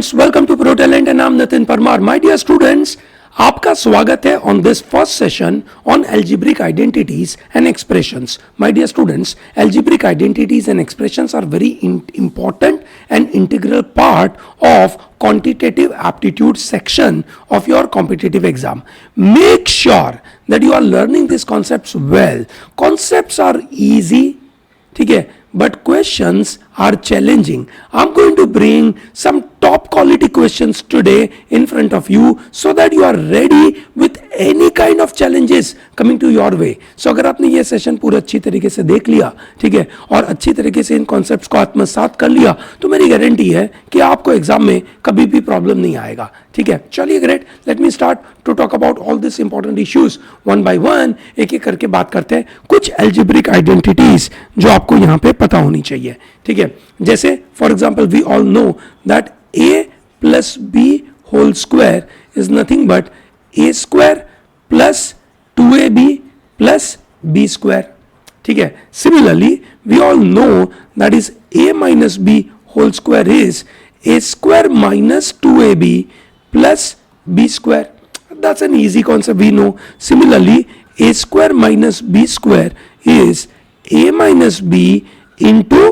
Students, welcome to pro talent and नाम Nitin Parmar. My dear students, आपका स्वागत है on this first session on algebraic identities and expressions. My dear students, algebraic identities and expressions are very important and integral part of quantitative aptitude section of your competitive exam. Make sure that you are learning these concepts well. Concepts are easy, ठीक है, but questions are challenging. I'm going to bring some top quality questions today in front of you so that you are ready with any kind of challenges coming to your way. So अगर आपने ये session पूरा अच्छी तरीके से देख लिया, ठीक है, और अच्छी तरीके से इन कॉन्सेप्ट्स को आत्मसात कर लिया, तो मेरी गारंटी है कि आपको एग्जाम में कभी भी प्रॉब्लम नहीं आएगा। ठीक है, चलिए great, let me start to talk about all this important issues one by one. एक एक करके बात करते हैं। कुछ एल्जेब्रिक आइडेंटिटीज जो आपको यहाँ पे पता होनी चाहिए, ठीक है, जैसे for example we all know that a plus b whole square is nothing but a square plus 2ab plus b square. ठीक है, similarly we all know that is a minus b whole square is a square minus 2ab plus b square. That's an easy concept, we know. Similarly a square minus b square is a minus b into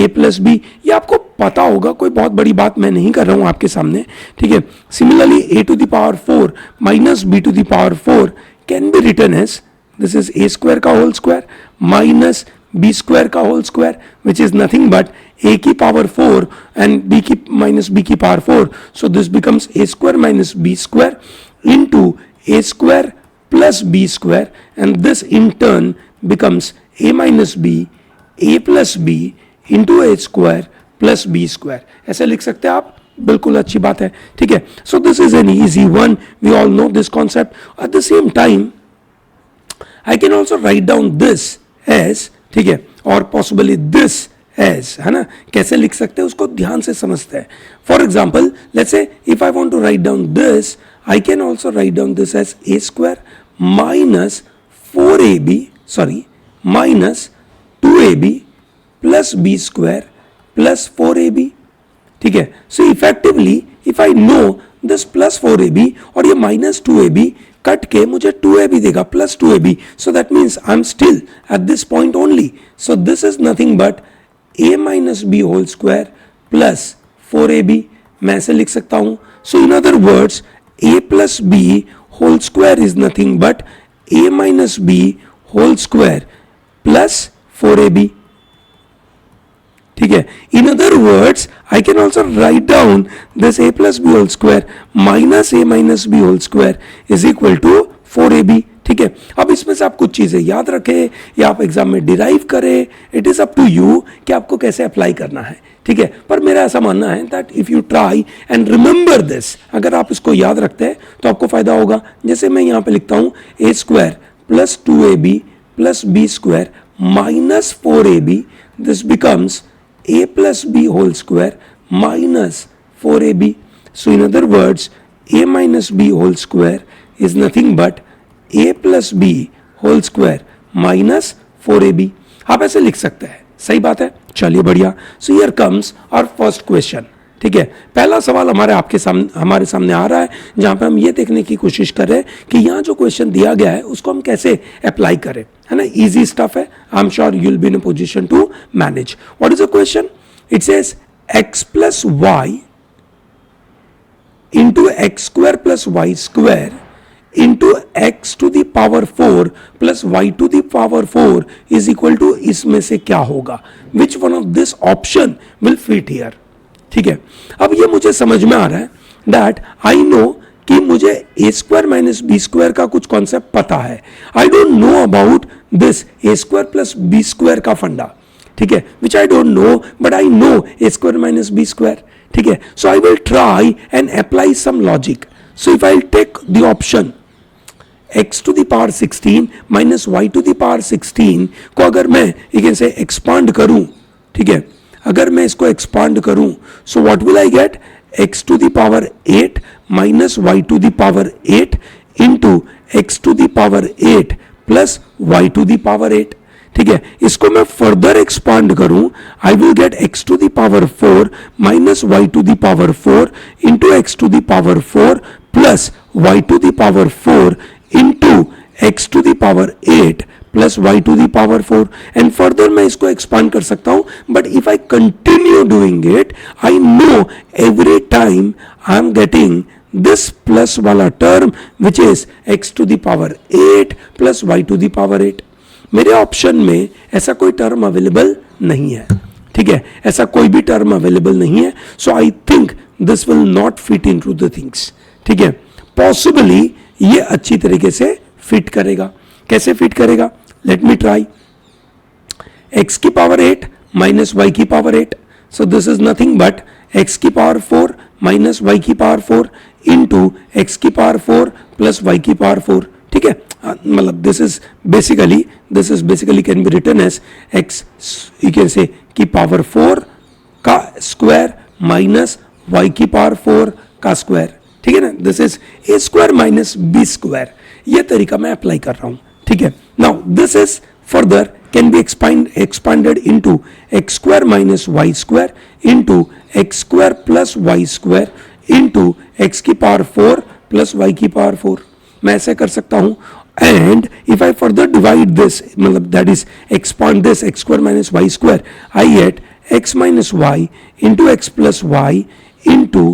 a plus b. ये आपको पता होगा, कोई बहुत बड़ी बात मैं नहीं कर रहा हूं आपके सामने, ठीक है। Similarly a to the power 4 minus b to the power 4 can be written as this is a square का whole square minus b square का whole square, which is nothing but a की power 4 and b की minus b की power 4. So this becomes a square minus b square into a square plus b square, and this in turn becomes a minus b a plus b into a square plus b square. ऐसे लिख सकते हैं आप, बिल्कुल अच्छी बात है, ठीक है। So this is an easy one, we all know this concept. At the same time I can also write down this as, ठीक है, और possibly this as, है ना। कैसे लिख सकते हैं उसको ध्यान से समझते हैं। For example, let's say if I want to write down this, I can also write down this as a square minus 4ab, sorry, minus 2ab plus b square plus 4ab. ठीक है, so effectively if I know this plus 4ab और ये minus 2ab cut के मुझे 2ab देगा plus 2ab, so that means I'm still at this point only. So this is nothing but a minus b whole square plus 4ab. मैं ऐसे लिख सकता हूं. So in other words a plus b whole square is nothing but a minus b whole square plus 4ab. ठीक है, in other words I can also write down this a plus b whole square minus a minus b whole square is equal to 4ab. ठीक है, अब इसमें से आप कुछ चीजें याद रखें या आप एग्जाम में डिराइव करें, it is up to you कि आपको कैसे अप्लाई करना है, ठीक है। पर मेरा ऐसा मानना है that if you try and remember this, अगर आप इसको याद रखते हैं तो आपको फायदा होगा। जैसे मैं यहाँ पे लिखता हूँ a square plus 2ab plus b square minus 4ab, this becomes a plus b whole square minus 4ab. So in other words a minus b whole square is nothing but a plus b whole square minus 4ab. आप ऐसे लिख सकते हैं, सही बात है, चलिए बढ़िया। So here comes our first question. ठीक है, पहला सवाल हमारे सामने आ रहा है, जहां पे हम ये देखने की कोशिश कर रहे हैं कि यहाँ जो क्वेश्चन दिया गया है उसको हम कैसे अप्लाई करें, है ना। इजी स्टफ है, I am sure you will be in a position to manage. What is the question? It says x plus y into x square plus y square into x to the power 4 plus y to the power 4 is equal to, इसमें से क्या होगा? Which one of this option will fit here? ठीक है, अब ये मुझे समझ में आ रहा है दैट आई नो कि मुझे a square minus b square का कुछ कॉन्सेप्ट पता है। I don't know about this a square plus b square का फंडा, ठीक है, which I don't know, but I know a square minus b square, ठीक है। So I will try and apply some logic. So if I take the option x to the power 16 minus y to the power 16 को अगर मैं you can से expand करूं, ठीक है, अगर मैं इसको एक्सपांड करूं, so what will I get? x to the power 8 minus y to the power 8 into x to the power 8 plus y to the power 8. ठीक है, इसको मैं फर्दर एक्सपांड करूं, I will get x to the power 4 minus y to the power 4 into x to the power 4 plus y to the power 4 into x to the power 8 plus y to the power 4 and further मैं इसको expand कर सकता हूं, but if I continue doing it I know every time I am getting this plus वाला term which is x to the power 8 plus y to the power 8. मेरे option में ऐसा कोई टर्म अवेलेबल नहीं है, ठीक है, ऐसा कोई भी टर्म अवेलेबल नहीं है, so I think this will not fit into the things, ठीक है. पॉसिबली ये अच्छी तरीके से फिट करेगा. कैसे फिट करेगा? Let me try. x की पावर 8 माइनस y की power 8, so this is nothing but x की पावर 4 माइनस y की पावर 4 इंटू एक्स की पावर 4 प्लस y की पावर 4, ठीक है. मतलब this is basically can be written as x you can say की power 4 का स्क्वायर माइनस y की पावर 4 का स्क्वायर, ठीक है ना. This is a square minus b square. ये तरीका मैं अप्लाई कर रहा हूं, ठीक है. Now this is further can be expanded into x square minus y square into x square plus y square into x की पावर 4 plus y की पावर 4. मैं ऐसे कर सकता हूं. And if I further divide this, मतलब that is expand this x square minus y square, I get x minus y into x plus y into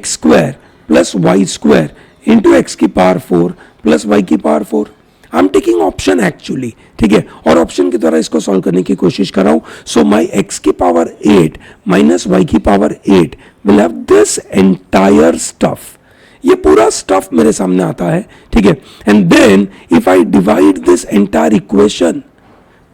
x square plus y square into x की power 4 plus y की power 4. I am taking option actually, ठीक है, और option के द्वारा इसको solve करने की कोशिश कर रहा हूं. सो माई x की पावर 8 माइनस y की power 8 will have this entire stuff. ये पूरा स्टफ मेरे सामने आता है, ठीक है. And then if I divide this entire equation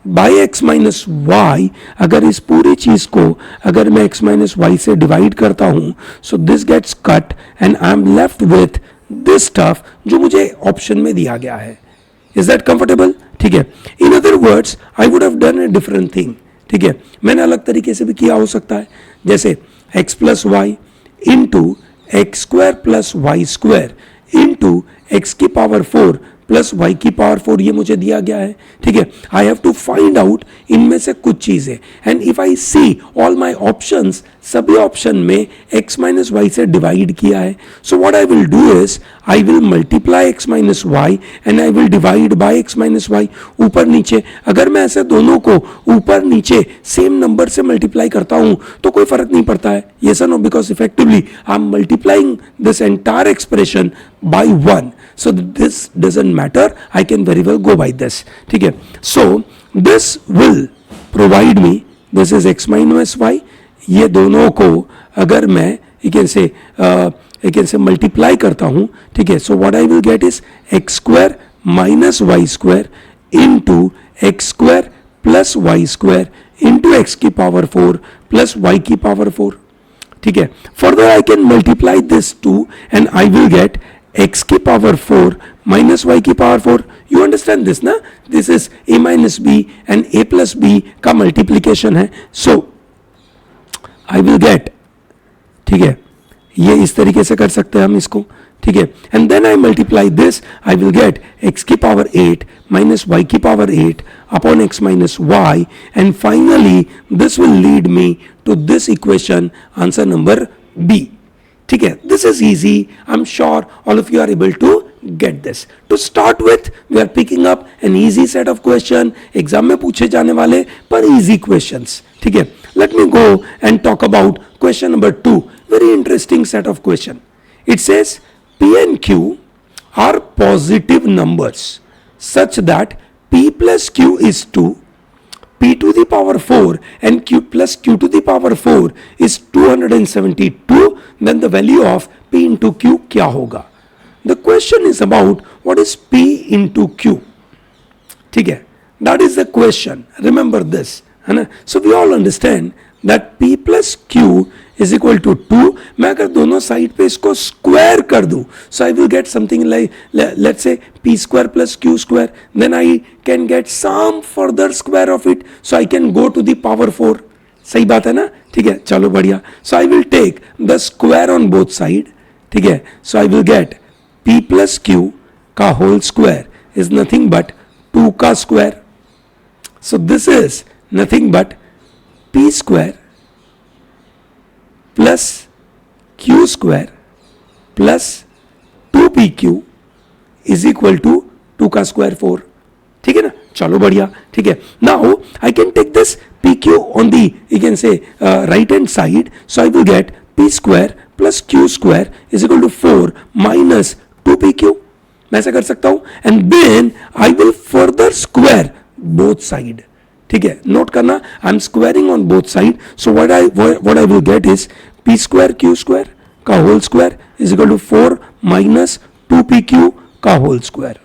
by x minus y, अगर इस पूरी चीज को अगर मैं x माइनस वाई से डिवाइड करता हूं, so this gets cut and I am left with this stuff जो मुझे ऑप्शन में दिया गया है. Is that comfortable? ठीक है. In other words, I would have done a different thing. ठीक है, मैंने अलग तरीके से भी किया हो सकता है, जैसे x plus y into x square plus y square into x की पावर 4 प्लस वाई की पावर 4 ये मुझे दिया गया है, ठीक है. I have to find out इनमें से कुछ चीजें, and if I see all my options, सभी ऑप्शन में x माइनस वाई से डिवाइड किया है. So what I will do is I will multiply x minus y and I will divide by x minus y. ऊपर नीचे अगर मैं ऐसे दोनों को ऊपर नीचे सेम नंबर से मल्टीप्लाई करता हूं तो कोई फर्क नहीं पड़ता है. यस और no? Because effectively I am multiplying this entire expression by 1. So this doesn't matter, I can very well go by this, ठीक है. So this will provide me, this is x minus y, ये दोनों को अगर मैं you can say multiply करता हूँ, ठीक है. So what I will get is x square minus y square into x square plus y square into x की पावर 4 plus y की पावर 4, ठीक है. Further I can multiply this 2 and I will get x की power 4 minus y की power 4. You understand this ना? This is a minus b and a plus b का multiplication है. So I will gate, ठीक है, ये इस तरीके से कर सकते हैं हम इसको, ठीक है. And then I multiply this, I will get x की पावर 8 माइनस y की power 8 upon x minus y and finally this will lead me to this equation, answer number b. ठीक है, this is easy. I am sure all of you are able to get this. To start with we are picking up an easy set of question, exam में पूछे जाने वाले पर easy questions, ठीक है. Let me go and talk about question number 2. Very interesting set of question. It says P and Q are positive numbers such that P plus Q is 2, P to the power 4 and Q plus Q to the power 4 is 272. Then the value of P into Q क्या होगा? The question is about what is P into Q. ठीक है, that is the question. Remember this, है ना? So we all understand that P plus Q is equal to 2. मैं अगर दोनों side पे इसको स्क्वायर कर दूं, so I will get something like, let's say P square plus Q square. Then I can get some further square of it, so I can go to the power 4. सही बात है ना? ठीक है, चलो बढ़िया. So I will take the square on both side. ठीक है, so I will get P plus Q का whole square is nothing but 2 का square. So this is nothing but p square plus q square plus 2pq is equal to 2 का square 4. ठीक है ना, चलो बढ़िया. ठीक है, now I can take this pq on the, you can say, right hand side, so I will get p square plus q square is equal to 4 minus 2pq. मैं ऐसा कर सकता हूं, and then I will further square both side. ठीक है, note करना, I am squaring on both side. So what I will get is p square q square का whole square is equal to 4 minus 2pq का whole square.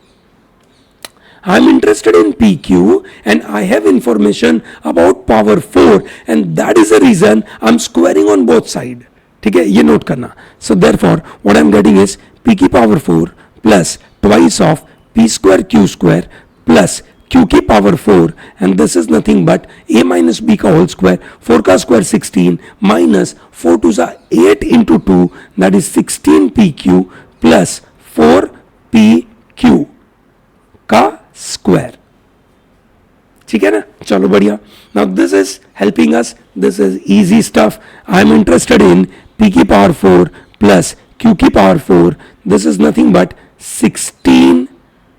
I am interested in PQ and I have information about power 4 and that is the reason I am squaring on both side. ठीक है, ये note करना. So therefore what I am getting is p की power 4 plus twice of p square q square plus q की power 4 and this is nothing but a minus b का whole square. 4 का square 16 minus 4 to the 8 into 2 that is 16pq plus 4pq का square. ठीक है ना, चलो बढ़िया. Now this is helping us, this is easy stuff. I am interested in p की power 4 plus q की power 4. This is nothing but 16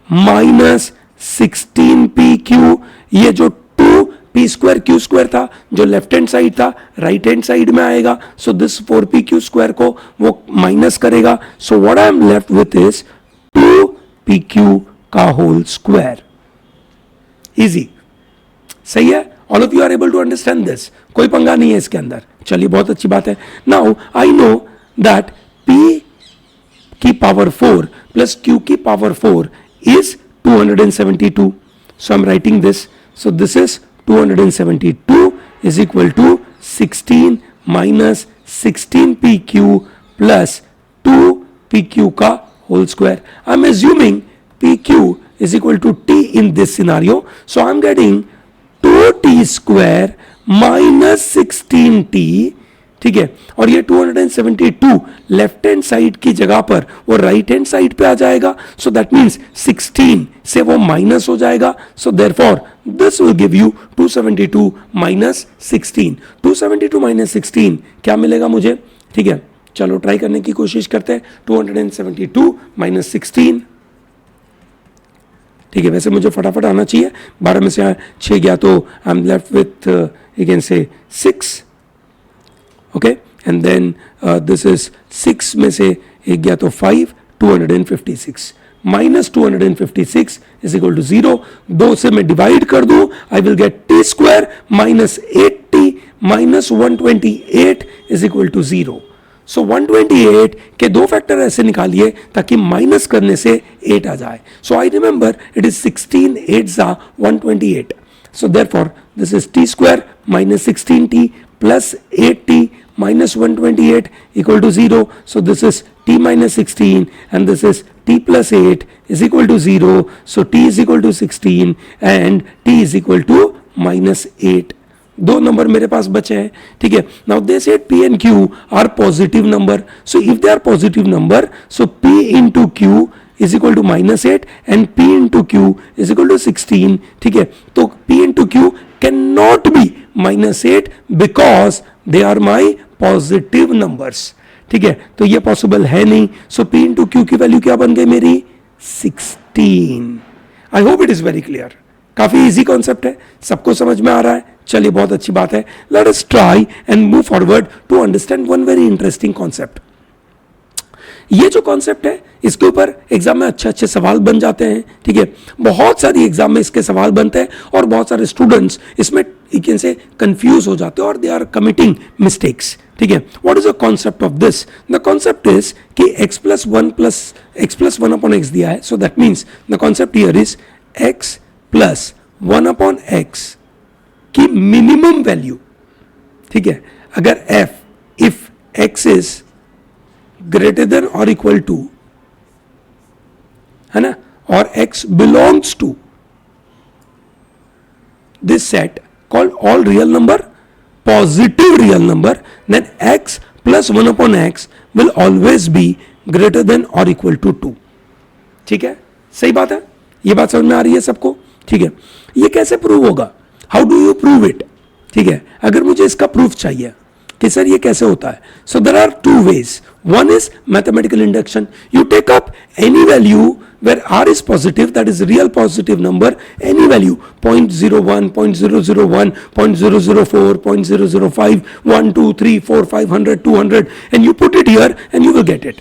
minus 16pq. ये जो 2p स्क्वायर q स्क्वायर था जो लेफ्ट हैंड साइड था right hand side में आएगा. So this 4pq square को वो माइनस करेगा. So what I am left with is 2pq का होल स्क्वायर. इजी, सही है. All of you are able to understand this, कोई पंगा नहीं है इसके अंदर. चलिए, बहुत अच्छी बात है. Now I know that p की पावर 4 प्लस q की power 4 is 272. So I am writing this. So this is 272 is equal to 16 minus 16pq plus 2pq का whole square. I am assuming pq is equal to t in this scenario, so I'm getting 2t square minus 16t. ठीक है, और ये 272 left hand side की जगह पर वो right hand side पे आ जाएगा. सो दैट मीन्स 16 से वो माइनस हो जाएगा. सो therefore this will give you 272 minus 16. 272 minus 16 क्या मिलेगा मुझे? ठीक है, चलो ट्राई करने की कोशिश करते हैं. 272 माइनस 16. ठीक है, वैसे मुझे फटाफट आना चाहिए. 12 में से 6 गया तो I am left with you can say 6. Okay, and then this is 6 में से 1 गया तो 5. 256 माइनस 256 इज इक्वल टू 0. 2 से मैं डिवाइड कर दूं, I will get t square minus 8t माइनस 128 इज इक्वल टू 0. सो 128 के 2 फैक्टर ऐसे निकालिए ताकि माइनस करने से 8 आ जाए. So I remember it is 16 8 128. So therefore this is t square minus 16t plus 8t minus 128 equal to 0. So this is t minus 16 and this is t plus 8 is equal to 0. So t is equal to 16 and t is equal to minus 8. दो number मेरे पास बचे हैं. ठीक है, now they said p and q are positive number. So if they are positive number, so p into q is equal to minus 8 and p into q is equal to 16. ठीक है, तो p into q cannot be minus 8 because they are my positive numbers. ठीक है, तो ये possible है नहीं. सो p into q की वैल्यू क्या बन गई मेरी? 16. I hope it is very clear. काफी इजी कॉन्सेप्ट है, सबको समझ में आ रहा है. चलिए, बहुत अच्छी बात है. Let us try and move forward to understand one very interesting concept. ये जो कॉन्सेप्ट है इसके ऊपर एग्जाम में अच्छे अच्छे सवाल बन जाते हैं. ठीक है, बहुत सारी एग्जाम में इसके सवाल बनते हैं और बहुत सारे स्टूडेंट्स इसमें से कंफ्यूज हो जाते हैं और दे आर कमिटिंग मिस्टेक्स. ठीक है, what is the concept of this? The concept is कि x plus one upon x दिया है. So that means the concept here is x plus 1 upon x की मिनिमम वैल्यू. ठीक है, अगर if x is greater than और equal to, है ना, और x belongs to this set called all real number, positive real number, then x plus 1 upon x will always be greater than or equal to 2. ठीक है, सही बात है. ये बात समझ में आ रही है सबको? ठीक है, ये कैसे प्रूव होगा? How do you prove it? ठीक है, अगर मुझे इसका प्रूफ चाहिए कि सर ये कैसे होता है, so there are two ways. One is mathematical induction. You take up any value where r is positive, that is real positive number, any value 0.01, 0.001, 0.004, 0.005, 1, 2, 3, 4, 500, 200, and you put it here and you will get it.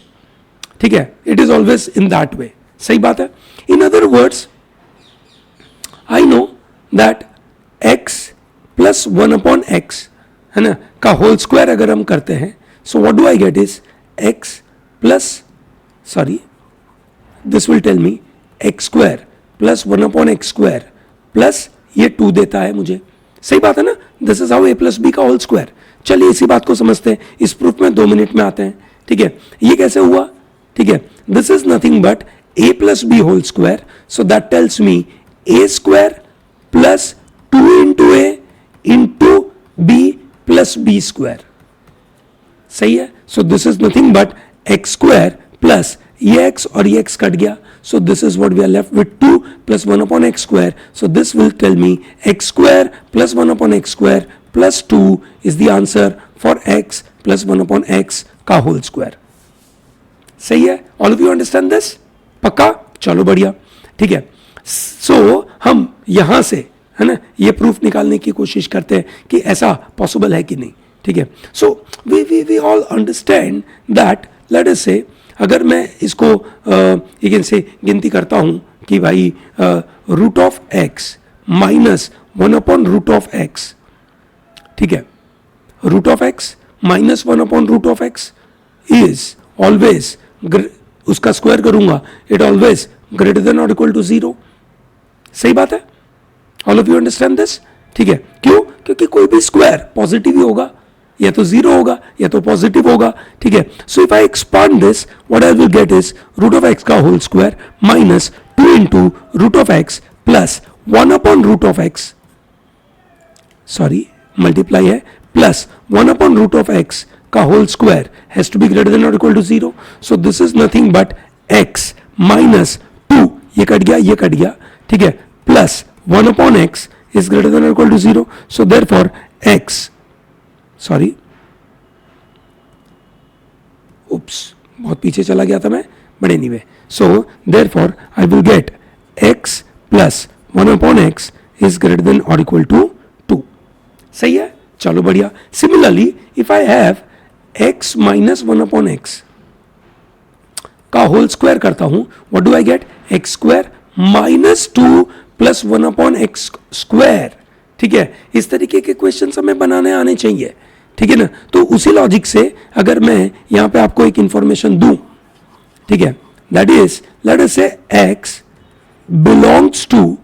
ठीक है, it is always in that way. सही बात है. In other words, I know that x plus 1 upon x है ना का whole square अगर हम करते हैं, so what do I get is x plus, sorry, this will tell me x square plus 1 upon x square plus ये 2 देता है मुझे. सही बात है ना. This is how a plus b का होल स्क्वायर. चलिए इसी बात को समझते हैं. इस प्रूफ में 2 मिनट में आते हैं. ठीक है, ये कैसे हुआ? ठीक है, this is nothing but a plus b whole square. So that tells me a square plus 2 into a into b plus b square. सही है. So this is nothing but x square plus ये x और ये x cut गया. So this is what we are left with 2 plus 1 upon x square. So this will tell me x square plus 1 upon x square plus 2 is the answer for x plus 1 upon x का whole square. सही है? All of you understand this? पक्का? चलो बढ़िया. ठीक है. So हम यहां से है ना ये प्रूफ निकालने की कोशिश करते हैं कि ऐसा पॉसिबल है कि नहीं. ठीक है. So we all understand that, let us say, अगर मैं इसको एक से गिनती करता हूं कि भाई root of x minus 1 upon root of x. ठीक है, root of x minus 1 upon root of x is always, उसका स्क्वायर करूंगा, इट ऑलवेज ग्रेटर देन और इक्वल टू 0. सही बात है. All of you understand this. ठीक है. क्यों? क्योंकि कोई भी स्क्वायर पॉजिटिव ही होगा, या तो 0 होगा या तो पॉजिटिव होगा. ठीक है. So if I expand this, what I will get is root of x का whole square minus 2 into root of x plus 1 upon root of x, sorry multiply है, plus 1 upon root of x का whole square has to be greater than और equal to 0. So this is nothing but x minus 2, ये cut गया, ये cut गया. ठीक है. Plus 1 upon x is greater than और equal to 0. So therefore x, sorry, oops, बहुत पीछे चला गया था मैं, but anyway. So therefore I will get x plus 1 upon x is greater than और इक्वल टू 2. सही है. चलो बढ़िया. Similarly if I have x minus 1 upon x का होल स्क्वायर करता हूं, what do I get? x square minus 2 plus 1 upon x square. ठीक है. इस तरीके के क्वेश्चन हमें बनाने आने चाहिए. ठीक है ना. तो उसी लॉजिक से अगर मैं यहां पे आपको एक इंफॉर्मेशन दूं, ठीक है, that is late us say x belongs to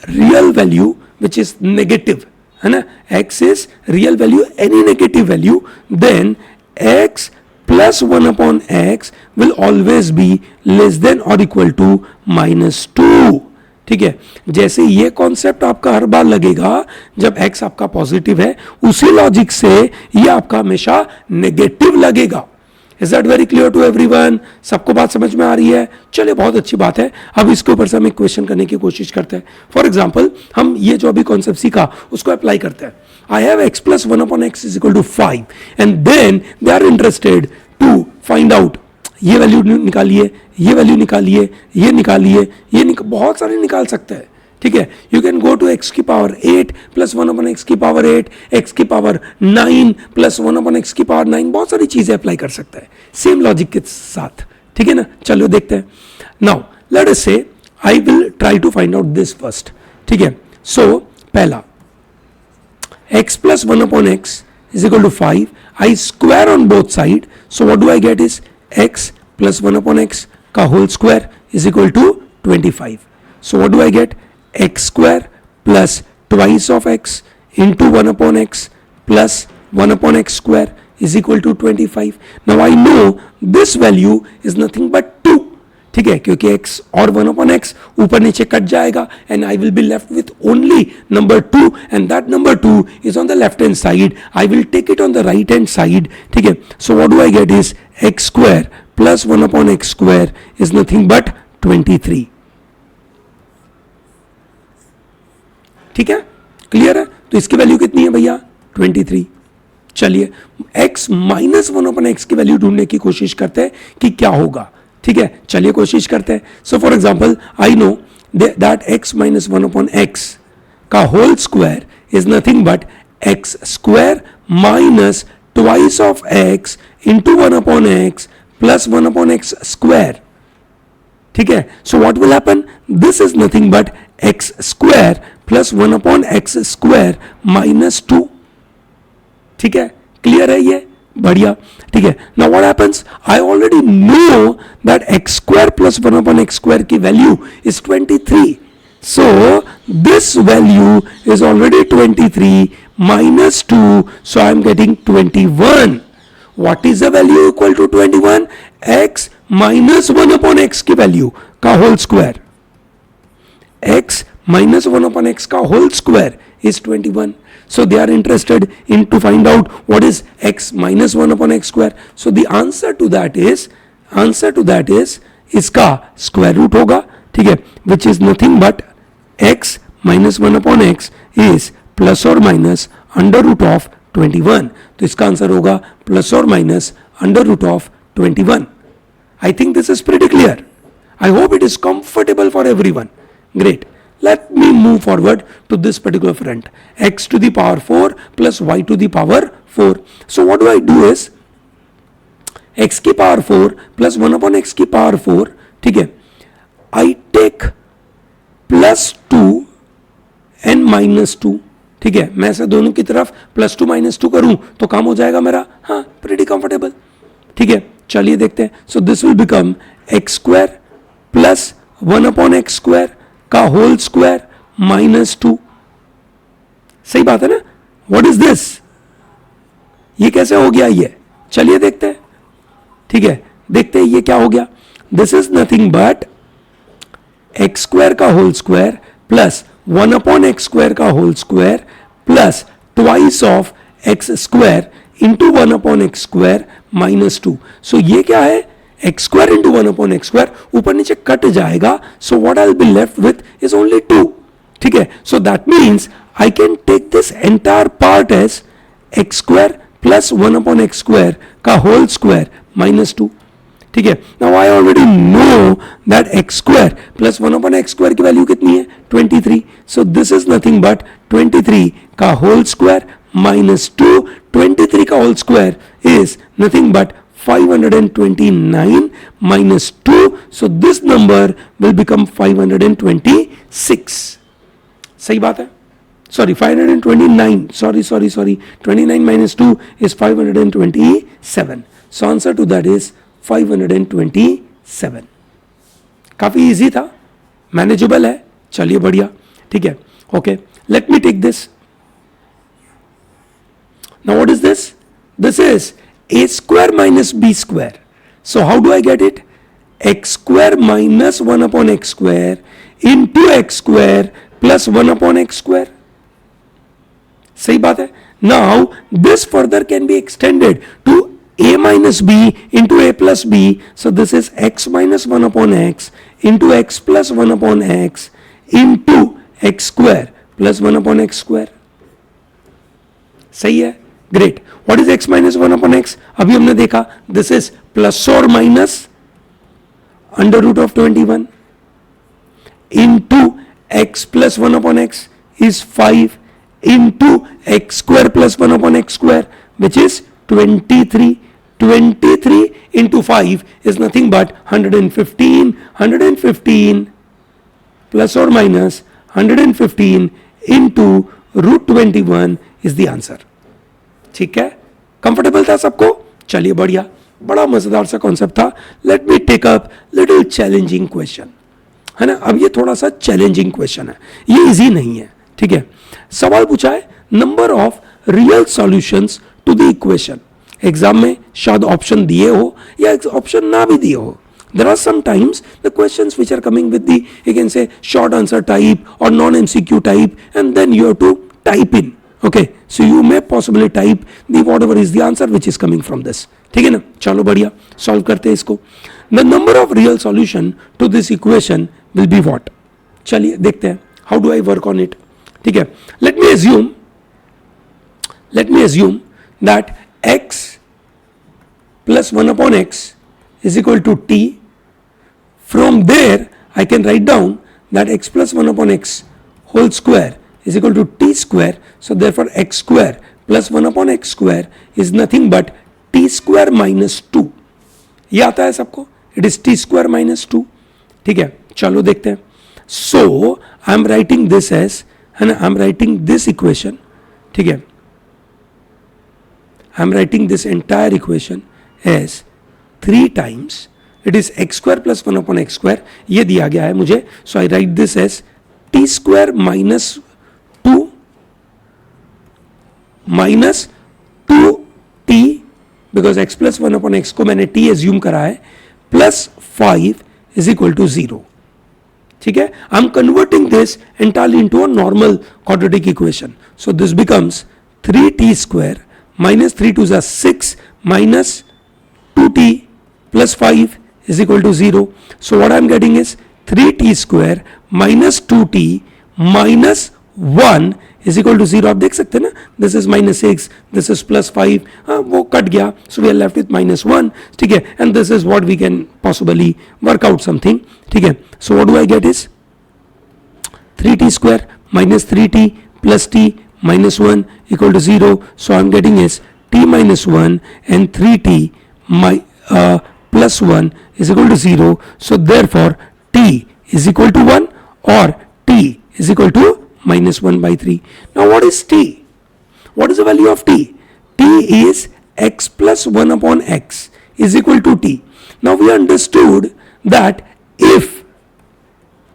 real value which is negative, है ना. x is real value, any negative value, then x plus 1 upon x will always be less than और equal to -2. ठीक है. जैसे ये concept आपका हर बार लगेगा जब x आपका पॉजिटिव है, उसी लॉजिक से ये आपका हमेशा नेगेटिव लगेगा. Is that very clear to everyone? सबको बात समझ में आ रही है? चलिए बहुत अच्छी बात है. अब इसके ऊपर से हम एक क्वेश्चन करने की कोशिश करते हैं. फॉर एग्जाम्पल हम ये जो अभी कॉन्सेप्ट सीखा उसको अप्लाई करते हैं. I have x plus 1 upon x is equal to 5 and then they are interested to find out ये वैल्यू निकालिए, ये वैल्यू निकालिए, ये निकालिए, बहुत सारे निकाल सकते हैं. ठीक है. You can go to x की पावर 8 प्लस 1 अपॉन एक्स की पावर 8, x की पावर 9 प्लस 1 अपॉन एक्स की पावर 9, बहुत सारी चीजें अप्लाई कर सकता है सेम लॉजिक के साथ. ठीक है ना. चलो देखते हैं. Now let us say I will try to find out this first. ठीक है. सो पहला x plus 1 upon x is equal to 5. I square on both side. So what do I get is x plus 1 upon x का whole square is equal to 25. So what do I get? X square plus twice of x into 1 upon x plus 1 upon x square is equal to 25. Now I know this value is nothing but 2. ठीक है. क्योंकि x और 1 upon x ऊपर नीचे cut जाएगा and I will be left with only number 2 and that number 2 is on the left hand side. I will take it on the right hand side. ठीक है. So what do I get is x square plus 1 upon x square is nothing but 23. ठीक है. Clear है? तो इसकी value कितनी है भैया? 23। चलिए x माइनस 1/x की वैल्यू ढूंढने की कोशिश करते हैं कि क्या होगा। ठीक है, चलिए कोशिश करते हैं। So for example I know that x minus 1/x का whole square is nothing but x square minus twice of x into 1/x plus 1/x square. ठीक है, so what will happen? This is nothing but x square plus 1/x square minus 2। ठीक है, clear है ये? बढ़िया। ठीक है, now what happens? I already know that x square plus 1/x square की value is 23. So this value is already 23 minus 2, so I am getting 21. What is the value equal to 21? x minus 1/x की value का whole square. x minus 1/x का whole square is 21. So they are interested in to find out what is x minus 1/x square. So the answer to that is इसका square root होगा। ठीक है, which is nothing but x minus 1/x is plus और minus under root of 21। तो इसका answer होगा plus और minus under root of 21। I think this is pretty clear. I hope it is comfortable for everyone. Great. Let me move forward to this particular front. X to the power 4 plus y to the power 4. So what do I do is x की power 4 plus 1/x की power 4. ठीक है, I take plus 2 and minus 2. ठीक है, मैं ऐसे दोनों की तरफ प्लस 2 माइनस 2 करूं तो काम हो जाएगा मेरा। हाँ, pretty comfortable. ठीक है, चलिए देखते हैं। So this will become x square plus 1/x square का होल स्क्वायर माइनस 2। सही बात है ना? What is this? ये कैसे हो गया ये? चलिए देखते हैं। ठीक है, देखते हैं ये क्या हो गया। This is nothing but x square का whole square plus 1/x square का whole square plus twice of x square into 1/x square minus 2। So ये क्या है? x square into 1/x square, ऊपर नीचे कट जाएगा, so what I'll be left with is only 2. ठीक है, so that means I can take this entire part as x square plus 1/x square का whole square minus 2. ठीक है, now I already know that x square plus 1/x square की value कितनी है? 23. So this is nothing but 23 का whole square minus 2. 23 का whole square is nothing but 529 minus 2. So this number will become 526. सही बात है? Sorry, 529. Sorry. 29 minus 2 is 527. So answer to that is 527. काफी easy था, मैनेजेबल है। चलिए बढ़िया। ठीक है, okay, let me take this. Now what is this? This is a square minus b square. So how do I get it? X square minus 1/x square into x square plus 1/x square. सही बात है। Now this further can be extended to a minus b into a plus b. So this is x minus 1/x into x plus 1/x into x square plus 1/x square. सही है, great. What is x minus 1/x? अभी हमने देखा this is plus और minus under root of 21 into x plus 1/x is 5 into x square plus 1/x square which is 23. 23 into 5 is nothing but 115. 115 plus or minus 115 into root 21 is the answer. ठीक है, comfortable था सबको? चलिए बढ़िया, बड़ा मजेदार सा कॉन्सेप्ट था. Let me take up little challenging question, है ना. अब ये थोड़ा सा चैलेंजिंग क्वेश्चन है, ये इजी नहीं है. ठीक है, सवाल पूछा है number of real solutions to the equation. Exam में शायद ऑप्शन दिए हो या ऑप्शन ना भी दिए हो. There are sometimes the questions which are coming with the, you can say, short answer type or non-MCQ type, and then you have to type in. Okay, so you may possibly type the whatever is the answer which is coming from this. ठीक है ना, चलो बढ़िया solve करते हैं इसको. The number of real solution to this equation will be what? चलिए देखते हैं. How do I work on it? ठीक है. Let me assume that x plus 1 upon x is equal to t. From there I can write down that x plus 1 upon x whole square is equal to t square. So therefore x square plus 1 upon x square is nothing but t square minus 2. ये आता है सबको, it is t square minus 2. ठीक है, चलो देखते हैं. So I am writing this as, है ना, I am writing this equation. ठीक है, I am writing this entire equation as 3 times, it is x square plus 1 upon x square, ये दिया गया है मुझे. So I write this as t square minus 2 minus 2t, because x plus 1 upon x को मैंने t assume करा है, plus 5 is equal to 0. ठीक है, I am converting this entirely into a normal quadratic equation. So this becomes 3t square minus 3 2s are 6 minus 2t plus 5 is equal to 0. So what I am getting is 3t square minus 2t minus 1 is equal to 0. आप देख सकते हैं ना, this is minus 6, this is plus 5, वो cut गया, so we are left with minus 1. ठीक है, and this is what we can possibly work out something. ठीक है, so what do I get is 3t square minus 3t plus t minus 1 equal to 0. So I am getting is t minus 1 and 3t plus 1 is equal to 0. So therefore t is equal to 1 or t is equal to minus 1 by 3. Now what is t? What is the value of t? T is x plus 1 upon x is equal to t. Now we understood that if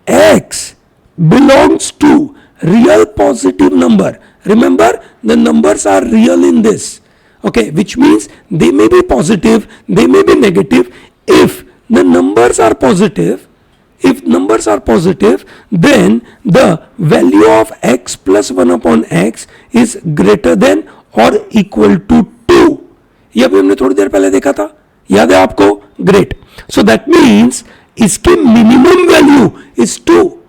x belongs to real positive number, remember the numbers are real in this, okay, which means they may be positive, they may be negative. If the numbers are positive, then the value of x plus 1 upon x is greater than or equal to 2. ये अभी हमने थोड़ी देर पहले देखा था, याद है आपको? Great. So that means इसकी minimum value is 2.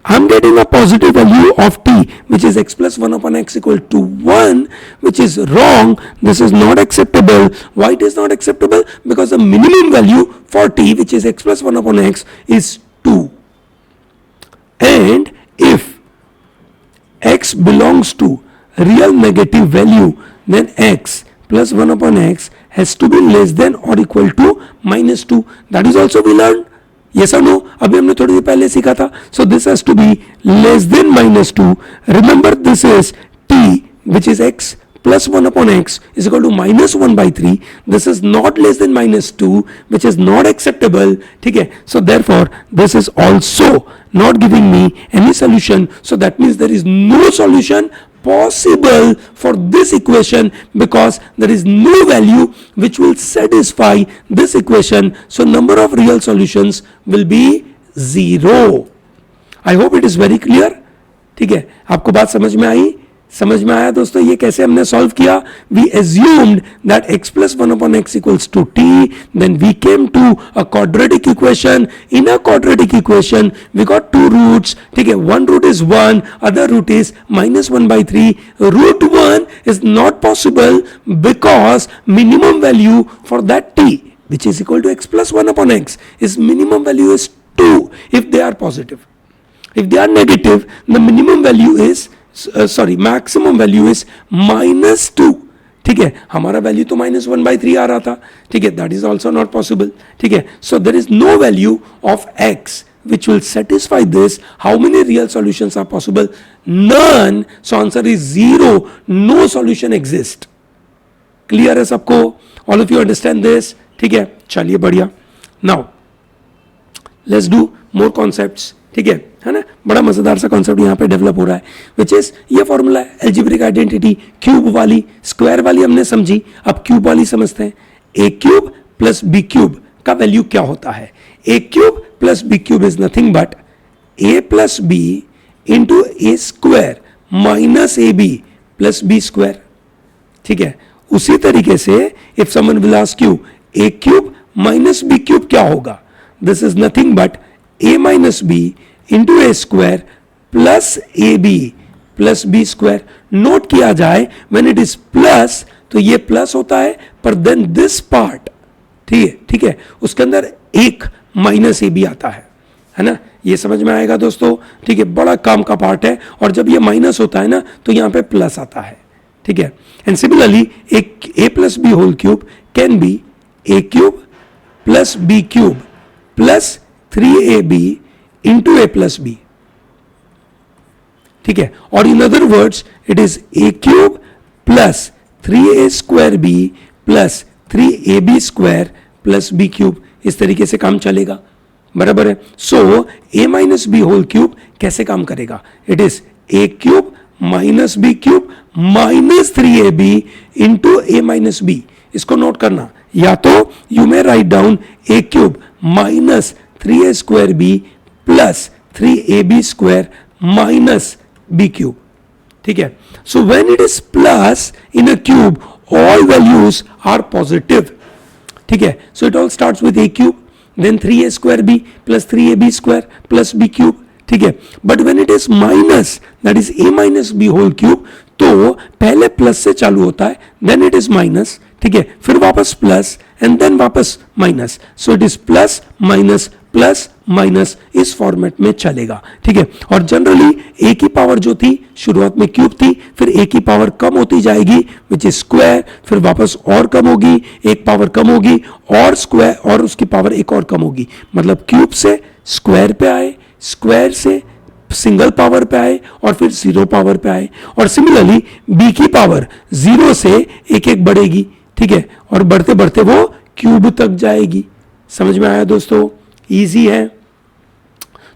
I'm getting a positive value of t, which is x plus 1 upon x equal to 1, which is wrong. This is not acceptable. Why it is not acceptable? Because the minimum value for t, which is x plus 1 upon x, is 2. And if x belongs to real negative value, then x plus 1 upon x has to be less than or equal to minus 2. That is also we learned. Yes or no? अभी हमने थोड़ी देर पहले सीखा था. So this has to be less than minus 2. Remember this is t, which is x plus 1 upon x is equal to minus 1 by 3. This is not less than minus 2, which is not acceptable. ठीक है, so therefore this is also not giving me any solution. So that means there is no solution possible for this equation, because there is no value which will satisfy this equation. So number of real solutions will be 0. I hope it is very clear. ठीक है, आपको बात समझ में आई? समझ में आया दोस्तों? ये कैसे हमने सॉल्व किया? We assumed that x plus 1 upon x equals to t. Then we came to a quadratic equation. In a quadratic equation, we got two roots. ठीक है, one root is 1, other root is minus 1 by 3. Root 1 is not possible because minimum value for that t, which is equal to x plus 1 upon x, is minimum value is 2 if they are positive. If they are negative, the minimum value is maximum value is minus 2. ठीक है, हमारा value तो minus 1 by 3 आ रहा था. ठीक है, that is also not possible. ठीक है, so there is no value of x which will satisfy this. How many real solutions are possible? None. So answer is 0. No solution exists. Clear है सबको? All of you understand this? ठीक है, चलिए बढ़िया. Now let's do more concepts. ठीक है ना, बड़ा मजेदार सा कॉन्सेप्ट यहाँ पे डेवलप हो रहा है, विच इज ये फॉर्मूला है एल्जेब्रिक आइडेंटिटी. क्यूब वाली, स्क्वायर वाली हमने समझी, अब क्यूब वाली समझते हैं. A cube plus b cube का वैल्यू क्या होता है? A cube plus b cube is nothing but a plus b into a square minus a b plus b square. ठीक है, उसी तरीके से if someone will ask you a cube minus b cube क्या होगा, this is nothing but a minus b into a square plus ab plus b square. Note किया जाए when it is plus तो ये प्लस होता है, पर then this part, ठीक है, उसके अंदर एक माइनस ए भी आता है ना, ये समझ में आएगा दोस्तों, ठीक है, बड़ा काम का पार्ट है। और जब ये माइनस होता है ना तो यहां पे प्लस आता है, ठीक है। एंड सिमिलरली एक a plus b whole cube can be a cube plus b cube plus 3ab into a plus b, ठीक है। और in other words it is a cube plus 3a square b plus 3ab square plus b cube, इस तरीके से काम चलेगा, बराबर है। सो a minus b whole cube कैसे काम करेगा? It is a cube minus b cube minus 3ab into a minus B. इसको नोट करना, या तो you may write down a cube minus 3a square b plus 3ab square minus b cube, ठीक है। So when it is plus in a cube all values are positive, ठीक है। So it all starts with a cube then 3a square b plus 3ab square plus b cube, ठीक है। But when it is minus that is a minus b whole cube, तो पहले plus से चालू होता है, देन इट इज माइनस, ठीक है, फिर वापस प्लस एंड देन वापस minus. So it is plus minus इस फॉर्मेट में चलेगा, ठीक है। और जनरली ए की पावर जो थी शुरुआत में क्यूब थी, फिर ए की पावर कम होती जाएगी विच इज स्क्वायर, फिर वापस और कम होगी, एक पावर कम होगी और स्क्वायर, और उसकी पावर एक और कम होगी। मतलब क्यूब से स्क्वायर पे आए, स्क्वायर से सिंगल पावर पे आए और फिर जीरो पावर पे आए। और सिमिलरली बी की पावर जीरो से एक एक बढ़ेगी, ठीक है, और बढ़ते बढ़ते वो क्यूब तक जाएगी। समझ में आया दोस्तों? इजी है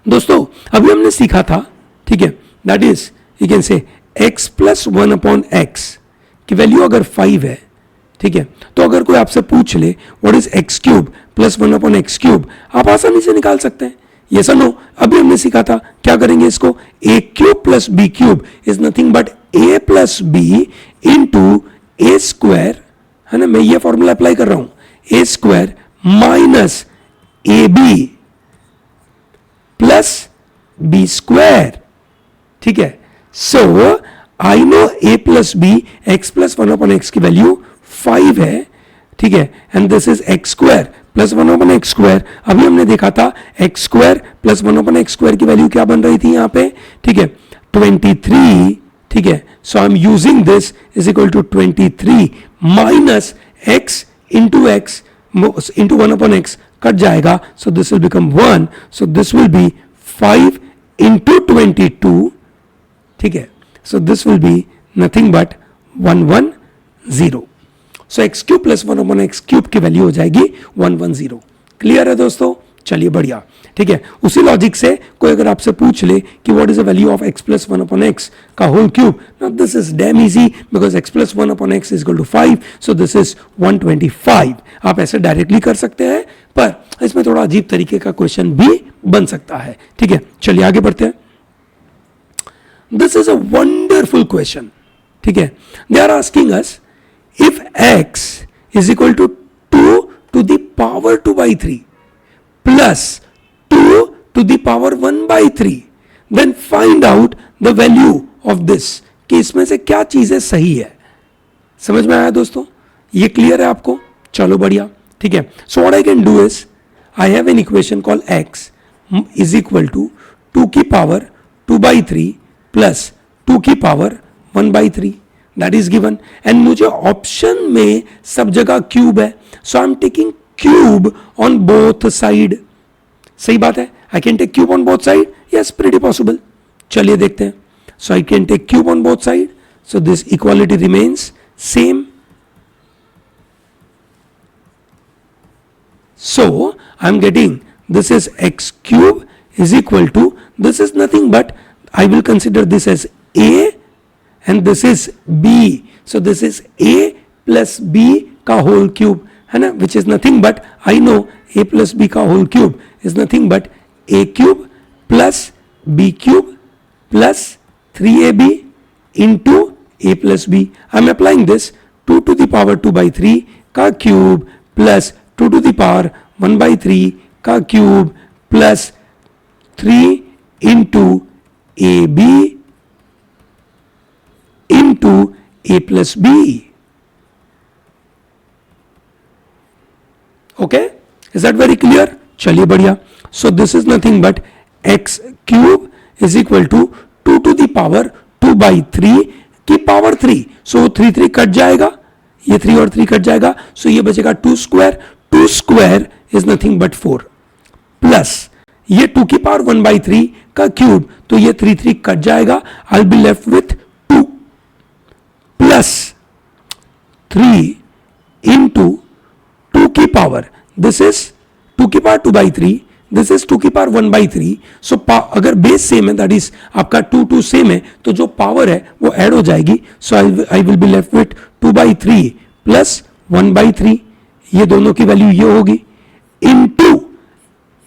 दोस्तों। अभी हमने सीखा था, ठीक है, दैट इज यू कैन से x प्लस 1 अपॉन एक्स की वैल्यू अगर 5 है, ठीक है, तो अगर कोई आपसे पूछ ले what is x cube plus 1 upon x cube, आप आसानी से निकाल सकते हैं, ये सर नो। अभी हमने सीखा था क्या करेंगे इसको, a cube plus b cube is nothing but a plus b into a square, है ना, मैं ये फॉर्मूला अप्लाई कर रहा हूं, a square minus a b plus b square, ठीक है। So I know a plus b x plus 1 upon x की वैल्यू 5 है, ठीक है, and this is x square plus 1 upon x square. अभी हमने देखा था x square plus 1 upon x square की वैल्यू क्या बन रही थी यहां पे, ठीक है, 23, ठीक है। So I am using this is equal to 23 minus x into 1 upon x cut जाएगा, so this will become 1, so this will be 5 into 22, ठीक है। So this will be nothing but 110। So x cube plus 1 upon x cube की value हो जाएगी 110। Clear है दोस्तों? चलिए बढ़िया, ठीक है। उसी लॉजिक से कोई अगर आपसे पूछ ले कि what is the value of x plus 1 upon x का whole cube, now this is damn easy because x plus 1 upon x is equal to 5, so this is 125। आप ऐसे डायरेक्टली कर सकते हैं, पर इसमें थोड़ा अजीब तरीके का क्वेश्चन भी बन सकता है, ठीक है। चलिए आगे बढ़ते हैं। This is a wonderful question, ठीक है। They are asking us if x is equal to 2 to the power 2 by 3 plus 2 to the power 1 by 3, then find out the value of this, कि इसमें से क्या चीजें सही है। समझ में आया दोस्तों? ये क्लियर है आपको? चलो बढ़िया, ठीक है। So what I can do is I have an equation call x is equal to 2 की पावर 2 by 3 प्लस 2 की power 1 by 3, that is given, and मुझे ऑप्शन में सब जगह क्यूब है, so I am taking cube on both side. सही बात है, I can take cube on both side, yes pretty possible. चलिए देखते हैं। So I can take cube on both side, so this equality remains same. So I am getting this is x cube is equal to, this is nothing but I will consider this as a and this is b, so this is a plus b का whole cube, है ना, which is nothing but I know a plus b का whole cube is nothing but a cube plus b cube plus 3ab into a plus b. I am applying this 2 to the power 2 by 3 का cube plus 2 to the power 1 by 3 का cube plus 3 into ab into a plus b. Okay, is that very clear? चलिए बढ़िया. So this is nothing but x cube is equal to 2 to the power 2 by 3 की power 3. So 3 3 cut जाएगा, ये 3 और 3 cut जाएगा, so ये बचेगा 2 square. 2 square is nothing but 4 plus ये 2 की पावर 1 by 3 का क्यूब, तो ये 3 3 कट जाएगा. I'll be left with 2 plus 3 into 2 की पावर, दिस इज 2 की पावर 2 by 3, दिस इज 2 की पावर 1 by 3. सो अगर बेस सेम है, दैट इज आपका 2 2 सेम है, तो जो पावर है वो ऐड हो जाएगी. So I will be left with 2 by 3 plus 1 by 3. ये दोनों की वैल्यू ये होगी इनटू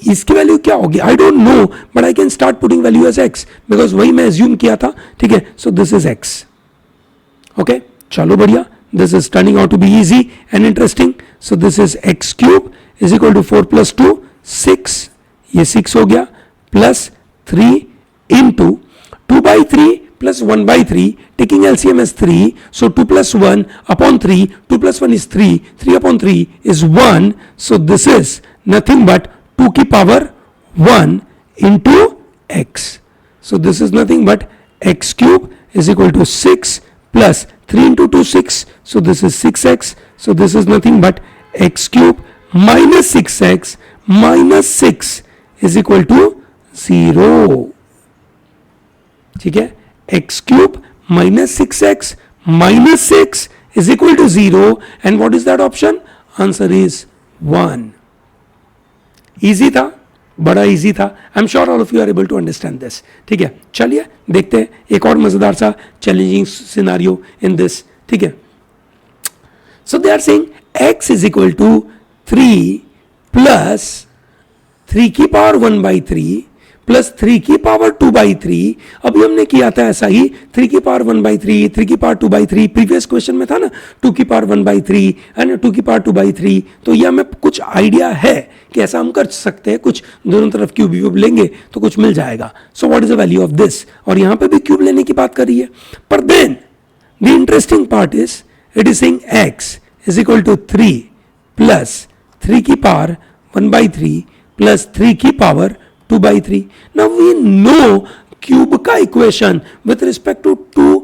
इसकी वैल्यू क्या होगी I don't know, but I can start putting value as x because वही मैं एज्यूम किया था. ठीक है, so this is x. Okay, चलो बढ़िया. This is turning out to be easy and interesting. So this is x cube is equal to 4 plus 2, 6. ये 6 हो गया plus 3 into 2 by 3 plus 1 by 3. Taking LCM as 3. So 2 plus 1 upon 3. 2 plus 1 is 3. 3 upon 3 is 1. So this is nothing but 2 की power 1 into x. So this is nothing but x cube is equal to 6 plus 3 into 2 6, so this is 6x. So this is nothing but x cube minus 6x minus 6 is equal to 0. ठीक है, x cube minus 6x minus 6 is equal to 0. And what is that option? Answer is 1. Easy था, बड़ा easy था. I am sure all of you are able to understand this. ठीक है, चलिए देखते हैं एक और मजेदार सा चैलेंजिंग सिनारियो इन दिस. ठीक है, so they are saying x is equal to 3 plus 3 की पावर 1 by 3 प्लस 3 की पावर 2 by 3. अभी हमने किया था ऐसा ही, 3 की पावर 1 by 3, 3 की पावर 2 by 3. प्रीवियस क्वेश्चन में था ना 2 की पावर 1 by 3 एंड 2 की पावर 2 by 3. तो ये हमें कुछ आइडिया है कि ऐसा हम कर सकते हैं, कुछ दोनों तरफ क्यूब व्यूब लेंगे तो कुछ मिल जाएगा. So what is the value of this? और यहां पे भी क्यूब लेने की बात करी है. पर then the interesting part is it is saying x is equal to 3 plus 3 की पावर 1 by 3 प्लस 3 की power 2 by 3. Now we know cube का equation with respect to two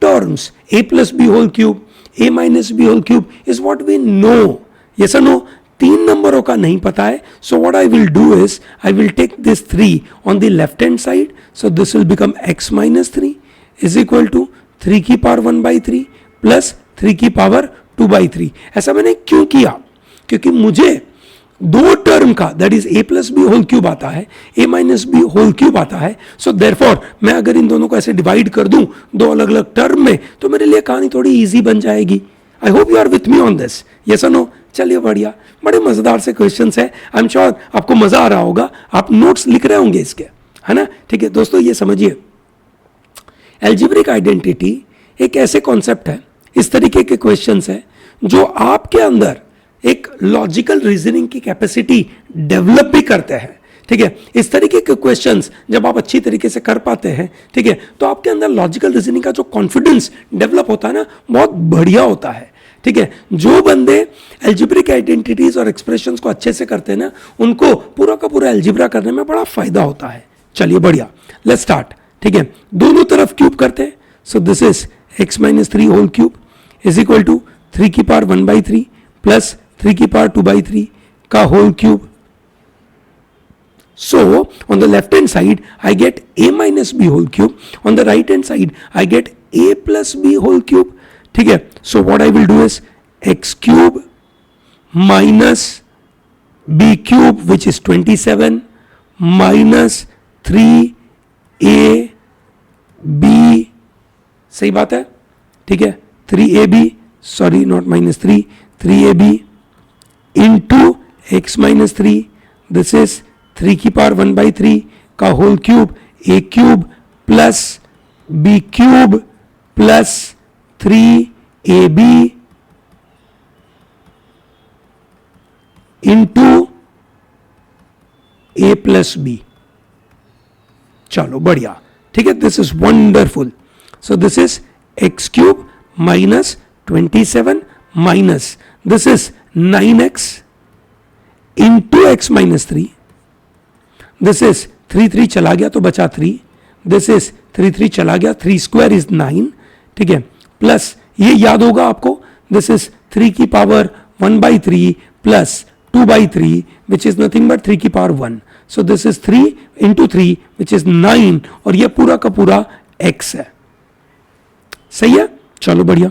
terms, a plus b whole cube, a minus b whole cube is what we know. Yes or no? 3 नंबरों का नहीं पता है. So what I will do is I will take this 3 on the left hand side. So this will become x minus 3 is equal to 3 की power 1 by 3 plus 3 की power 2 by 3. ऐसा मैंने क्यों किया? क्योंकि मुझे दो टर्म का that is a plus b whole cube आता है, a minus b whole cube आता है. सो देयरफॉर मैं अगर इन दोनों को ऐसे डिवाइड कर दूं दो अलग अलग टर्म में, तो मेरे लिए कहानी थोड़ी इजी बन जाएगी. I hope you are with me on this. Yes और नो? चलिए बढ़िया, बड़े मजेदार से क्वेश्चंस है. आई एम श्योर आपको मजा आ रहा होगा, आप नोट्स लिख रहे होंगे इसके, है ना? ठीक है दोस्तों, ये समझिए एल्जेब्रिक आइडेंटिटी एक ऐसे कॉन्सेप्ट है, इस तरीके के क्वेश्चंस है जो आपके अंदर एक लॉजिकल रीजनिंग की कैपेसिटी डेवलप भी करते हैं. ठीक है, इस तरीके के क्वेश्चंस जब आप अच्छी तरीके से कर पाते हैं, ठीक है, तो आपके अंदर लॉजिकल रीजनिंग का जो कॉन्फिडेंस डेवलप होता है ना, बहुत बढ़िया होता है. ठीक है, जो बंदे एल्जेब्रिक आइडेंटिटीज और एक्सप्रेशंस को अच्छे से करते हैं ना, उनको पूरा का पूरा एल्जेब्रा करने में बड़ा फायदा होता है. चलिए बढ़िया, लेट्स स्टार्ट. ठीक है, दोनों तरफ क्यूब करते हैं. So this is x minus 3 whole cube is equal to 3 की पावर 1 by 3 प्लस 3 की पावर 2 by 3 का whole cube. So on the left hand side I get a minus b whole cube, on the right hand side I get a plus b whole cube. ठीक है, so what I will do is x cube minus b cube which is 27 minus 3ab, सही बात है? ठीक है, 3ab, sorry not minus 3, 3ab into x minus 3, this is 3 की power 1 by 3 का whole cube, a cube plus b cube plus 3ab into a plus b. चलो बढ़िया, ठीक है, this is wonderful. So this is x cube minus 27 minus this is 9x into x minus 3, this is 3 चला गया तो बचा 3, this is 3 चला गया, 3 स्क्वायर इज 9, ठीक है, प्लस ये याद होगा आपको, दिस इज 3 की power 1/3 plus 2/3 which is nothing but 3 की power 1, so this is 3 into 3 which is 9 और ये पूरा का पूरा x है. सही है, चलो बढ़िया.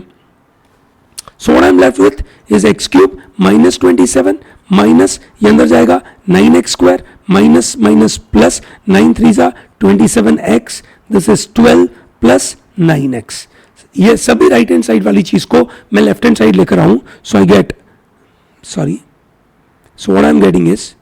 सो what I am left with is x cube minus 27 minus ये अंदर जाएगा 9x square minus minus plus 9 3 27x, this is 12 plus 9x. ये सभी राइट हैंड साइड वाली चीज को मैं लेफ्ट हैंड साइड लेकर आऊं, so I get sorry so what I am getting is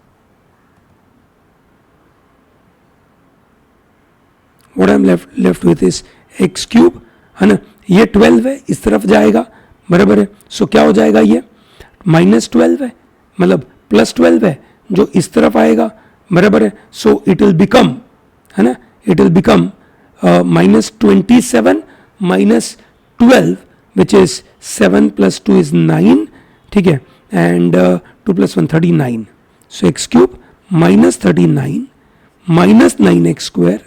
what I am left with is x cube, है ना, ये 12 है, इस तरफ जाएगा, बराबर है. सो क्या हो जाएगा, ये -12 है, मतलब +12 है जो इस तरफ आएगा, बराबर है. सो इट विल बिकम, है ना, it will become -27 minus 12 which is 7 + 2 इज 9, ठीक है, and 2 + 1 39. So x cube -39 minus 9x square,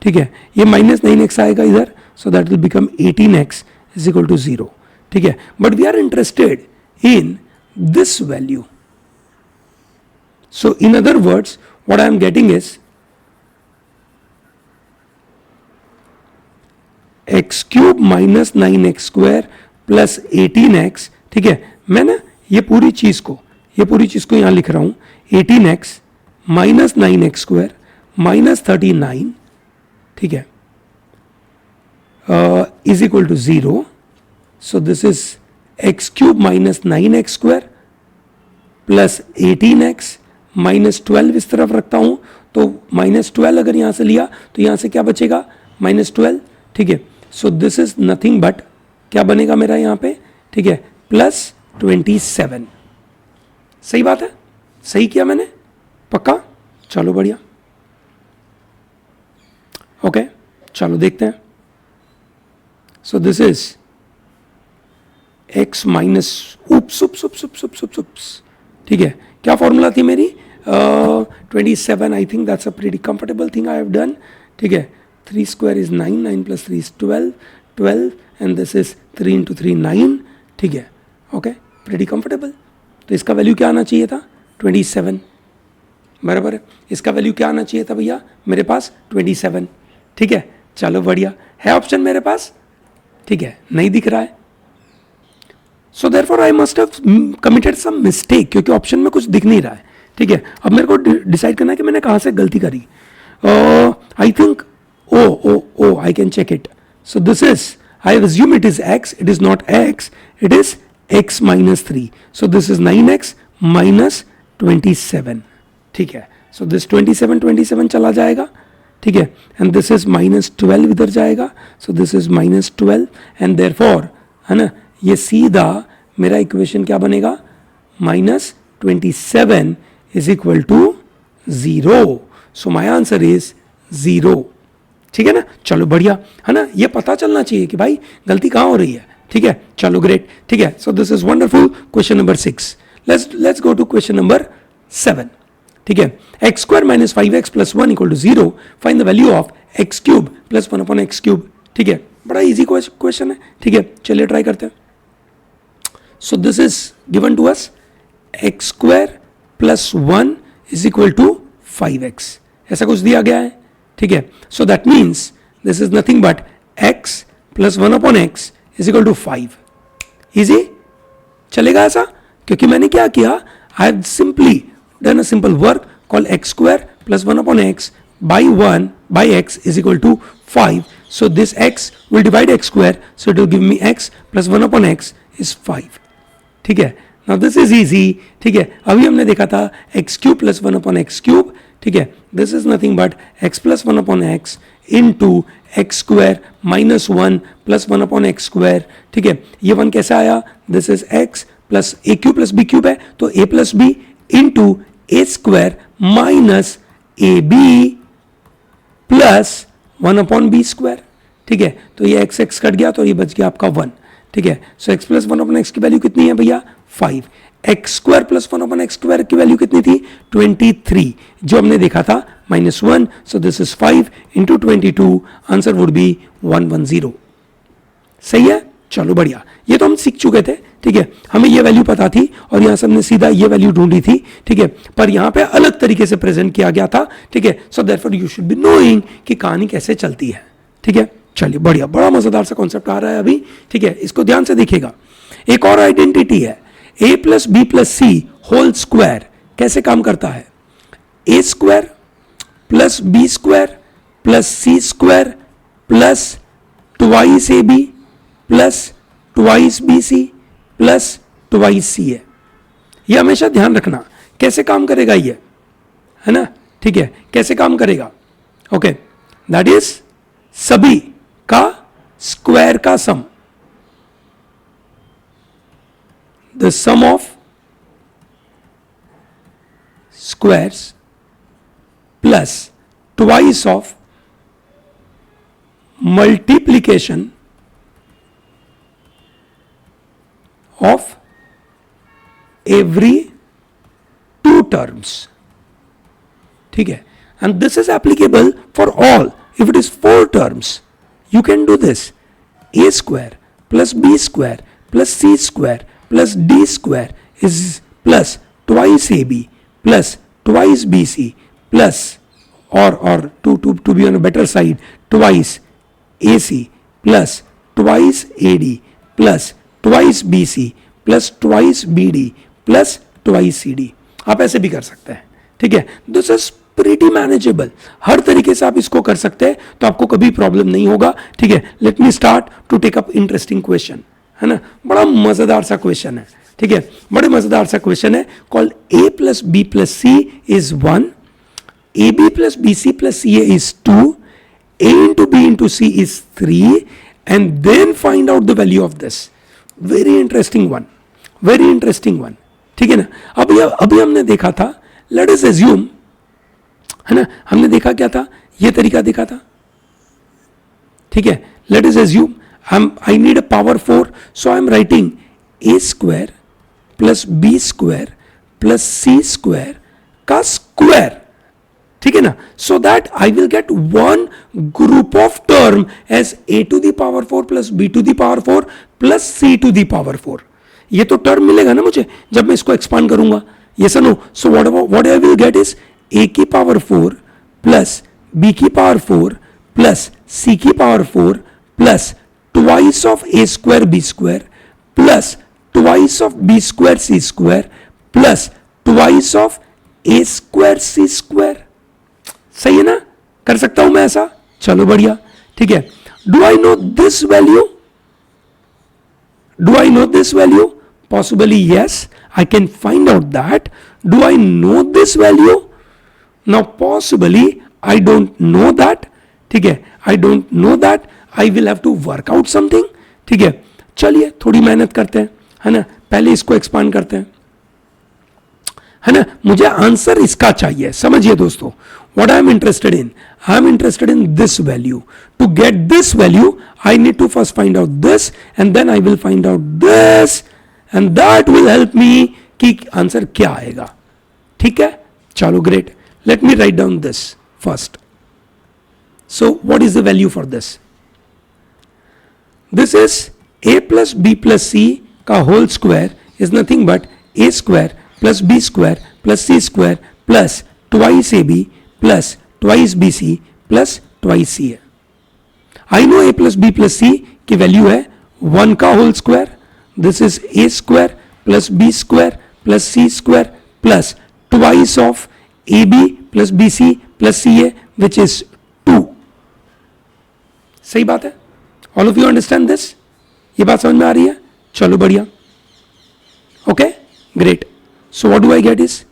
ठीक है, ये -9x आएगा इधर, so that will become 18x is equal to 0, ठीक है. But we are interested in this value. So in other words what I am getting is x cube minus 9x square plus 18x, ठीक है. मैं ना ये पूरी चीज को यहां लिख रहा हूं, 18x minus 9x square minus 39, ठीक है, is equal to 0. So this is x cube minus 9x square plus 18x minus 12 इस तरफ रखता हूं तो -12 अगर यहां से लिया तो यहां से क्या बचेगा, -12, ठीक है. So this is nothing but क्या बनेगा मेरा यहां पे, ठीक है, प्लस 27. सही बात है, सही किया मैंने, पक्का, चलो बढ़िया. ओके, चलो देखते हैं. So this is x minus oops, ठीक है, क्या फॉर्मूला थी मेरी, 27. I think that's a pretty comfortable thing I have done, ठीक है. 3 square is 9, 9 + 3 is 12 and this is 3 × 3 9, ठीक है. Okay, pretty comfortable. तो इसका वैल्यू क्या आना चाहिए था, 27, बराबर है. इसका वैल्यू क्या आना चाहिए था भैया मेरे पास, 27, ठीक है. चलो बढ़िया है, ऑप्शन मेरे पास, ठीक है, नहीं दिख रहा है. So therefore I must have committed some mistake, क्योंकि ऑप्शन में कुछ दिख नहीं रहा है, ठीक है. अब मेरे को डिसाइड करना है कि मैंने कहां से गलती करी. I think I can check it. So this is, I assume it is x, it is not x, it is x minus 3. So this is 9x minus 27. ठीक है, so this 27 चला जाएगा, ठीक है, and this is -12 इधर जाएगा, so this is -12 and therefore, है ना, ये सीधा मेरा इक्वेशन क्या बनेगा, -27 is equal to 0. So my answer is 0. ठीक है ना, चलो बढ़िया, है ना, ये पता चलना चाहिए कि भाई गलती कहां हो रही है, ठीक है. चलो ग्रेट, ठीक है. So this is wonderful. Question number 6. Let's go to question number 7, ठीक है. X square minus 5x plus 1 equal to 0, find the value of x cube plus 1 upon x cube, ठीक है. बड़ा इजी क्वेश्चन है, ठीक है, चलिए ट्राई करते हैं. So this is given to us, x square plus 1 is equal to 5x, ऐसा कुछ दिया गया है, ठीक है. So that means this is nothing but x plus 1 upon x is equal to 5. Easy चलेगा ऐसा, क्योंकि मैंने क्या किया, I have simply done a simple work call x square plus 1 upon x by 1 by x is equal to 5. So this x will divide x square, so it will give me x plus 1 upon x is 5, ठीक है. Now this is easy, ठीक है. अभी हमने देखा था x cube plus 1 upon x cube, ठीक है. This is nothing but x plus 1 upon x into x square minus 1 plus 1 upon x square, ठीक है. ये 1 कैसे आया, this is x plus a cube plus b cube है, तो a plus b into a square minus a b plus 1 upon b square, ठीक है, तो ये एक्स एक्स कट गया तो ये बच गया आपका 1, ठीक है। सो एक्स प्लस 1 अपॉन एक्स की वैल्यू कितनी है भैया 5, x square plus 1 upon x square की वैल्यू कितनी थी 23, जो हमने देखा था -1, so this is 5 into 22, answer would be 110। सही है, चलो बढ़िया, ये तो हम सीख चुके थे, ठीक है, हमें ये वैल्यू पता थी और यहां से हमने सीधा ये वैल्यू ढूंढी थी, ठीक है, पर यहां पे अलग तरीके से प्रेजेंट किया गया था, ठीक है। So therefore you should be knowing कि कहानी कैसे चलती है, ठीक है। चलिए बढ़िया, बड़ा मजेदार सा कॉन्सेप्ट आ रहा है अभी, ठीक है, इसको ध्यान से देखिएगा। एक और आइडेंटिटी है a plus b plus c whole square, कैसे काम करता है, a square plus b square plus c square plus twice a b plus twice b c plus twice c है। ये हमेशा ध्यान रखना कैसे काम करेगा ये, है ना, ठीक है, कैसे काम करेगा, ओके, दैट इज सभी का स्क्वायर का sum, the sum of squares plus twice of multiplication of every 2 terms, ठीक है, and this is applicable for all. If it is 4 terms, you can do this, a square plus b square plus c square plus d square is plus twice ab plus twice bc plus or to be on a better side, twice ac plus twice ad plus twice bc plus twice bd plus twice cd। आप ऐसे भी कर सकते हैं, ठीक है, this is pretty manageable, हर तरीके से आप इसको कर सकते हैं, तो आपको कभी प्रॉब्लम नहीं होगा, ठीक है। Let me start to take up interesting question, है ना, बड़ा मजेदार सा क्वेश्चन है, ठीक है, बड़े मजेदार सा क्वेश्चन है, called a plus b plus c is 1, a b plus b c plus c a is 2, a into b into c is 3, and then find out the value of this. Very interesting one, very interesting one, ठीक है ना। अभी हमने देखा था, late us assume, है ना, हमने देखा क्या था, ये तरीका देखा था, ठीक है। Let us assume I need a power 4, so I am writing a square plus b square plus c square का स्क्वायर, ठीक है ना, so that I will get one group of term as a to the power 4 plus b to the power 4 plus c to the power 4। ये तो term मिलेगा ना मुझे जब मैं इसको एक्सपांड करूंगा, ये सनो, सो what I will get is a की पावर 4 प्लस b की पावर 4 प्लस c की power 4 plus twice of a square b square plus twice of b square c square plus twice of a square c square. सही है ना, कर सकता हूं मैं ऐसा, चलो बढ़िया, ठीक है। Do I know this value, do I know this value, possibly yes, I can find out that. Do I know this value, now possibly I don't know that, ठीक है, I don't know that, I will have to work out something, ठीक है। चलिए थोड़ी मेहनत करते हैं, है ना, पहले इसको एक्सपांड करते हैं, है ना, मुझे आंसर इसका चाहिए, समझिए दोस्तों, what I am interested in, I am interested in this value. To get this value I need to first find out this and then I will find out this and that will help me कि answer क्या आएगा, ठीक है। चलो great, let me write down this first. So what is the value for this? This is a plus b plus c ka whole square is nothing but a square plus b square plus c square plus twice ab plus twice bc plus twice c है। I know a plus b plus c की value है 1 का whole square, this is a square plus b square plus c square plus twice of ab plus bc plus ca which is 2। सही बात है, all of you understand this, ये बात समझ में आ रही है, चलो बढ़िया, okay great. So what do I get is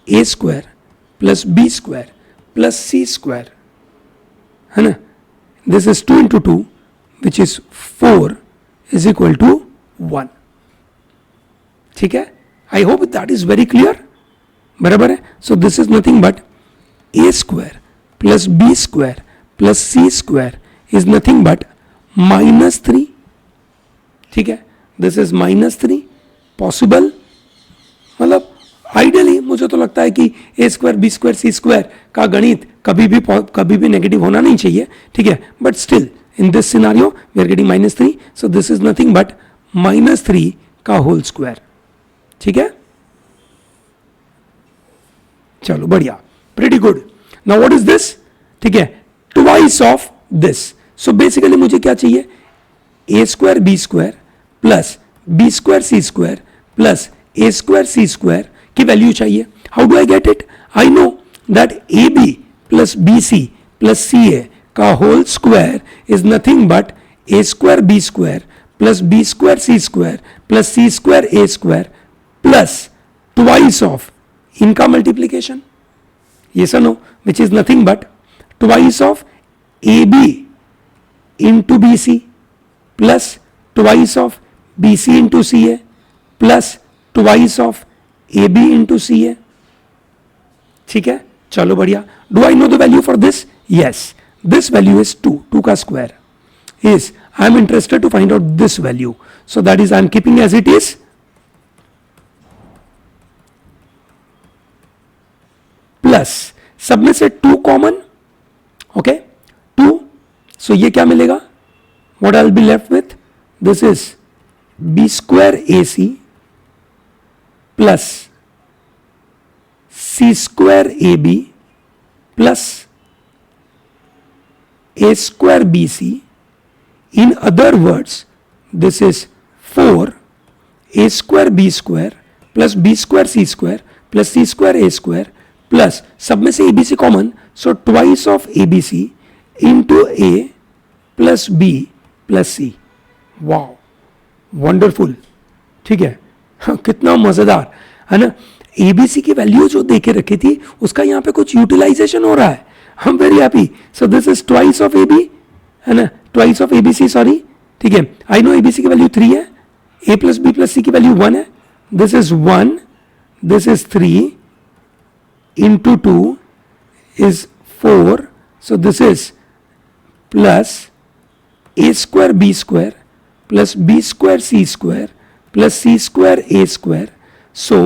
a square plus b square plus c square, है ना, this is 2 into 2 which is 4 is equal to 1, ठीक है। I hope that is very clear, बराबर है। So this is nothing but a square plus b square plus c square is nothing but -3, ठीक है, this is -3 possible, मतलब ideally मुझे तो लगता है कि a square b square c square का गणित कभी भी नेगेटिव होना नहीं चाहिए, ठीक है, but still in this scenario we are getting -3, so this is nothing but -3 का होल स्क्वायर, ठीक है, चलो बढ़िया, pretty good. Now what is this, ठीक है, twice of this, so basically मुझे क्या चाहिए, a square b square plus b square c square plus a square c square की वैल्यू चाहिए। How do I get it, I know that a b plus b c plus c a का whole square is nothing but a square b square plus b square c square plus c square a square plus twice of इनका multiplication, yes or no, which is nothing but twice of AB into BC plus twice of BC into CA plus twice of AB into CA, ठीक है, चलो बढ़िया। Do I know the value for this? Yes, this value is 2 का square is, I am interested to find out this value, so that is I am keeping as it is plus सब में से 2 common, okay 2, so ये क्या मिलेगा, what I will be left with, this is b square a c plus c square a b plus a square b c, in other words this is 4 a square b square plus b square c square plus c square a square plus सब में से ABC common, so twice of ABC into a plus b plus c, wow wonderful, ठीक है, कितना मजेदार है ना। ABC की वैल्यू जो देके रखी थी उसका यहाँ पे कुछ यूटिलाइजेशन हो रहा है, I am very happy. So this is twice of AB, है ना, ट्वाइस ऑफ एबीसी, सॉरी, ठीक है, आई नो एबीसी की वैल्यू 3 है, a plus b plus c की वैल्यू 1 है, this is 1, this is 3 into 2 is 4, so this is plus a square b square plus b square c square plus c square a square, so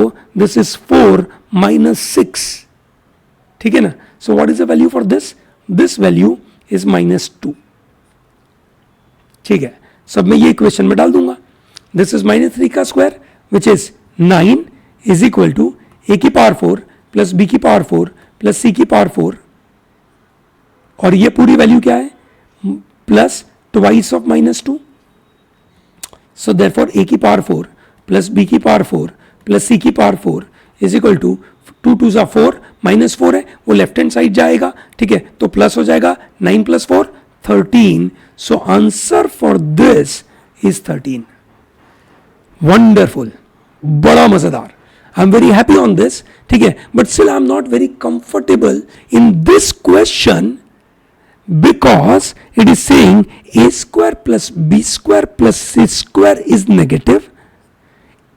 this is 4 minus 6, ठीक है ना। so what is the value for this, this value is -2, ठीक है, सब मैं ये equation में डाल दूंगा, this is -3 का square which is 9 is equal to a की पावर 4 प्लस बी की पावर 4 प्लस सी की पावर 4, और ये पूरी वैल्यू क्या है, plus twice of -2, so therefore a की पावर 4 प्लस बी की पावर 4 प्लस सी की पावर 4 इज इक्वल टू 2 2 ज़ा 4, -4 है वो लेफ्ट हैंड साइड जाएगा, ठीक है, तो प्लस हो जाएगा 9 + 4 13, so answer for this is 13, wonderful, बड़ा मजेदार, I am very happy on this, ठीक है, but still I am not very comfortable in this question because it is saying a square plus b square plus c square is negative,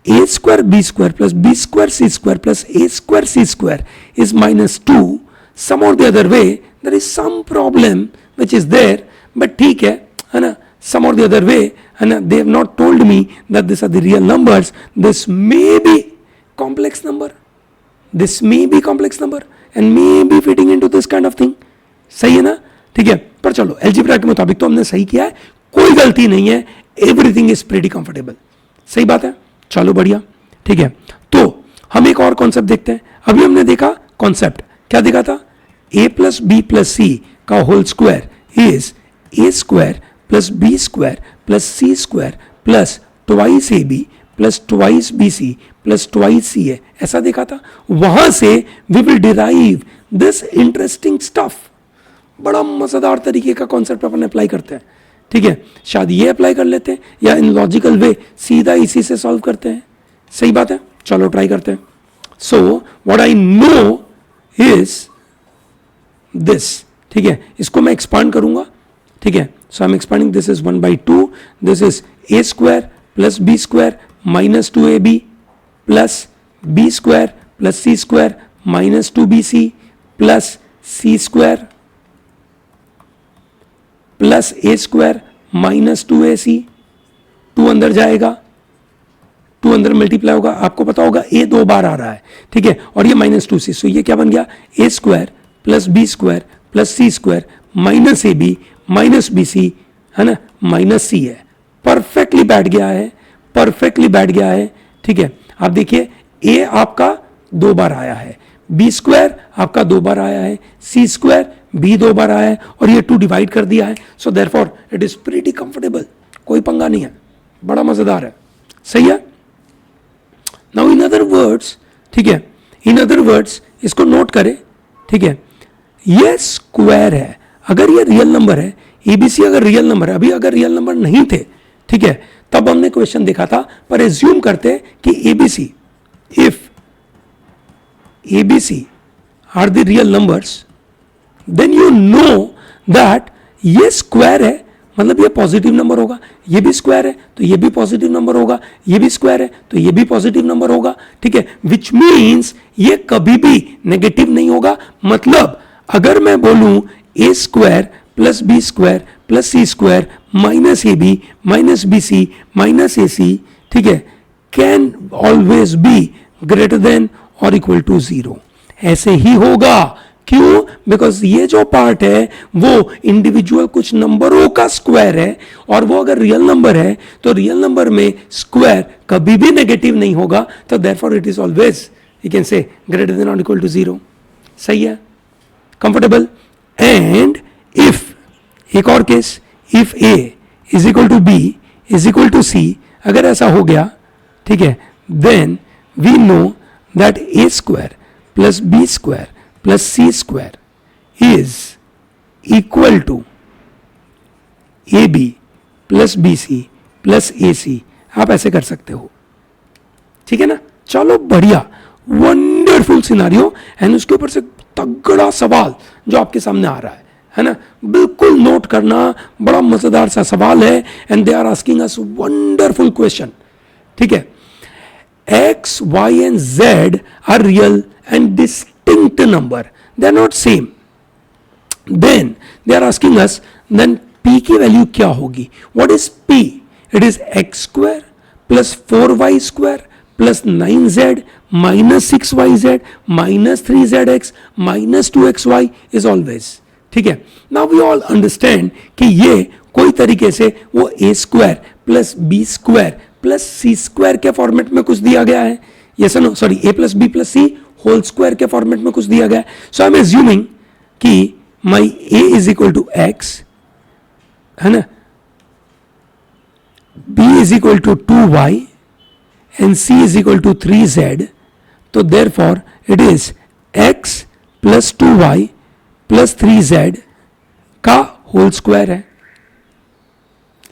a square b square plus b square c square plus a square c square is -2, some और the other way there is some problem which is there, but ठीक है ना, some or the other way, and they have not told me that these are the real numbers, this may be complex number, this may be complex number and may be fitting into this kind of thing, सही है ना, ठीक है, पर चलो algebra के मुताबिक तो हमने सही किया है, कोई गलती नहीं है, एवरीथिंग इज प्रीटी कंफर्टेबल, सही बात है, चलो बढ़िया, ठीक है। तो हम एक और कॉन्सेप्ट देखते हैं, अभी हमने देखा कॉन्सेप्ट, क्या देखा था, a plus b plus c का whole square is a square plus b square plus c square plus twice a b plus twice b c plus twice c a, ऐसा देखा था। वहां से we will derive this interesting stuff, बड़ा मजेदार तरीके का कॉन्सेप्ट अपन अप्लाई करते हैं, ठीक है, शायद ये अप्लाई कर लेते हैं या इन लॉजिकल वे सीधा इसी से सॉल्व करते हैं, सही बात है, चलो ट्राई करते हैं। So what I know is this, ठीक है, इसको मैं एक्सपांड करूंगा, ठीक है, so I am expanding, this is 1/2, this is a square plus b square minus 2ab plus b square plus c square minus 2bc plus c square plus a square minus 2ac, 2 अंदर जाएगा, 2 अंदर multiply होगा, आपको पता होगा a 2 बार आ रहा है, ठीक है, और ये -2c, सो ये क्या बन गया, a square plus b square plus c square minus a b minus b c, है ना, माइनस सी है, परफेक्टली बैठ गया है, परफेक्टली बैठ गया है, ठीक है। आप देखिए a आपका 2 बार आया है, बी स्क्वायर आपका 2 बार आया है, सी स्क्वायर बी 2 बार आया है, और ये 2 डिवाइड कर दिया है, so therefore it is pretty comfortable, कोई पंगा नहीं है, बड़ा मजेदार है, सही है। नाउ इन अदर वर्ड्स, ठीक है, इन अदर वर्ड्स इसको नोट करें, ठीक है, ये स्क्वायर है, अगर ये रियल नंबर है, एबीसी अगर रियल नंबर है, अभी अगर रियल नंबर नहीं थे, ठीक है, तब हमने क्वेश्चन देखा था, पर एज्यूम करते कि ABC, if ABC are the real numbers, then you know that ये स्क्वायर है, मतलब ये पॉजिटिव नंबर होगा, ये भी स्क्वायर है तो ये भी पॉजिटिव नंबर होगा, ये भी स्क्वायर है तो ये भी पॉजिटिव नंबर होगा, ठीक है, विच मीन्स ये कभी भी नेगेटिव नहीं होगा। मतलब अगर मैं बोलूं a square plus b square plus c square minus a b minus b c minus a c, ठीक है, can always be greater than और इक्वल टू 0, ऐसे ही होगा। क्यों? बिकॉज ये जो पार्ट है वो इंडिविजुअल कुछ नंबरों का स्क्वायर है, और वो अगर रियल नंबर है तो रियल नंबर में स्क्वायर कभी भी नेगेटिव नहीं होगा, तो therefore it is always you can say greater than और इक्वल टू 0, सही है, कंफर्टेबल। एंड इफ, एक और case, if a is equal to b is equal to c, अगर ऐसा हो गया, ठीक है, then we know that a square plus b square plus c square is equal to a b plus b c plus a c, आप ऐसे कर सकते हो, ठीक है ना। चलो बढ़िया, वंडरफुल सिनारियो, एंड उसके ऊपर से तगड़ा सवाल जो आपके सामने आ रहा है ना, बिल्कुल नोट करना, बड़ा मजेदार सा सवाल है, and they are asking us wonderful question, ठीक है। x, y and z are real and distinct number, they are not same, then they are asking us then p की वैल्यू क्या होगी, what is p, it is x square plus 4y square plus 9z minus 6yz minus 3zx minus 2xy is always, ठीक है। now we all understand कि ये कोई तरीके से वो a square plus b square plus c square के format में कुछ दिया गया है, yes no, sorry, a plus b plus c whole square के फॉर्मेट में कुछ दिया गया है। सो आई एम एज्यूमिंग कि my a is equal to x, है ना, b is equal to 2y and c is equal to 3z, तो therefore it is x plus 2y plus 3z का होल स्क्वायर है,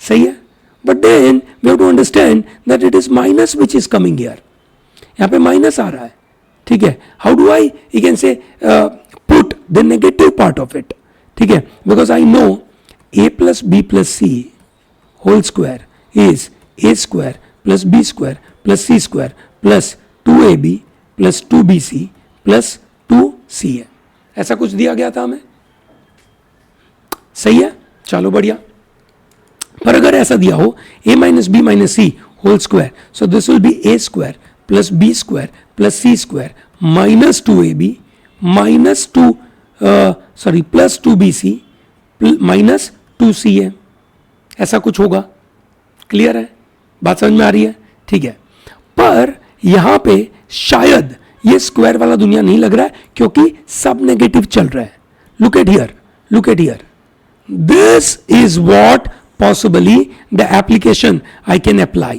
सही है। But then we have to understand that it is minus which is coming here. यहाँ पे minus आ रहा है, ठीक है। How do I, you can say, put the negative part of it, ठीक है, because I know a plus b plus c whole square is a square plus b square plus c square plus 2ab plus 2bc plus 2c है, ऐसा कुछ दिया गया था हमें, सही है। चलो बढ़िया, पर अगर ऐसा दिया हो a minus b minus c whole square, so this will be a square plus b square plus c square minus 2ab minus 2 sorry plus 2bc minus 2c है, ऐसा कुछ होगा, क्लियर है, बात समझ में आ रही है, ठीक है। पर यहां पे शायद ये स्क्वायर वाला दुनिया नहीं लग रहा है, क्योंकि सब नेगेटिव चल रहा है। Look at here, look at here, this is what possibly the application I can apply,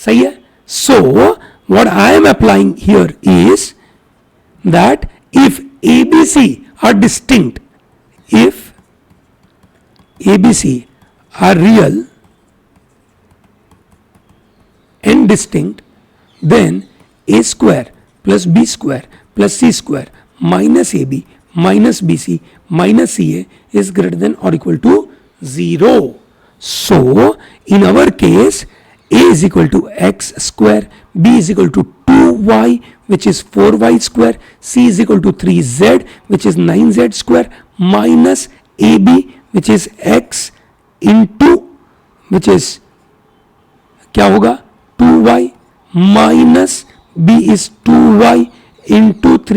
सही है। So what I am applying here is that if ABC are distinct, if ABC are real and distinct, then a square plus b square plus c square minus ab minus bc minus ca is greater than or equal to 0. So in our case a is equal to x square, b is equal to 2y which is 4y square, c is equal to 3z which is 9z square minus ab which is x into which is क्या होगा 2y minus b is 2y into 3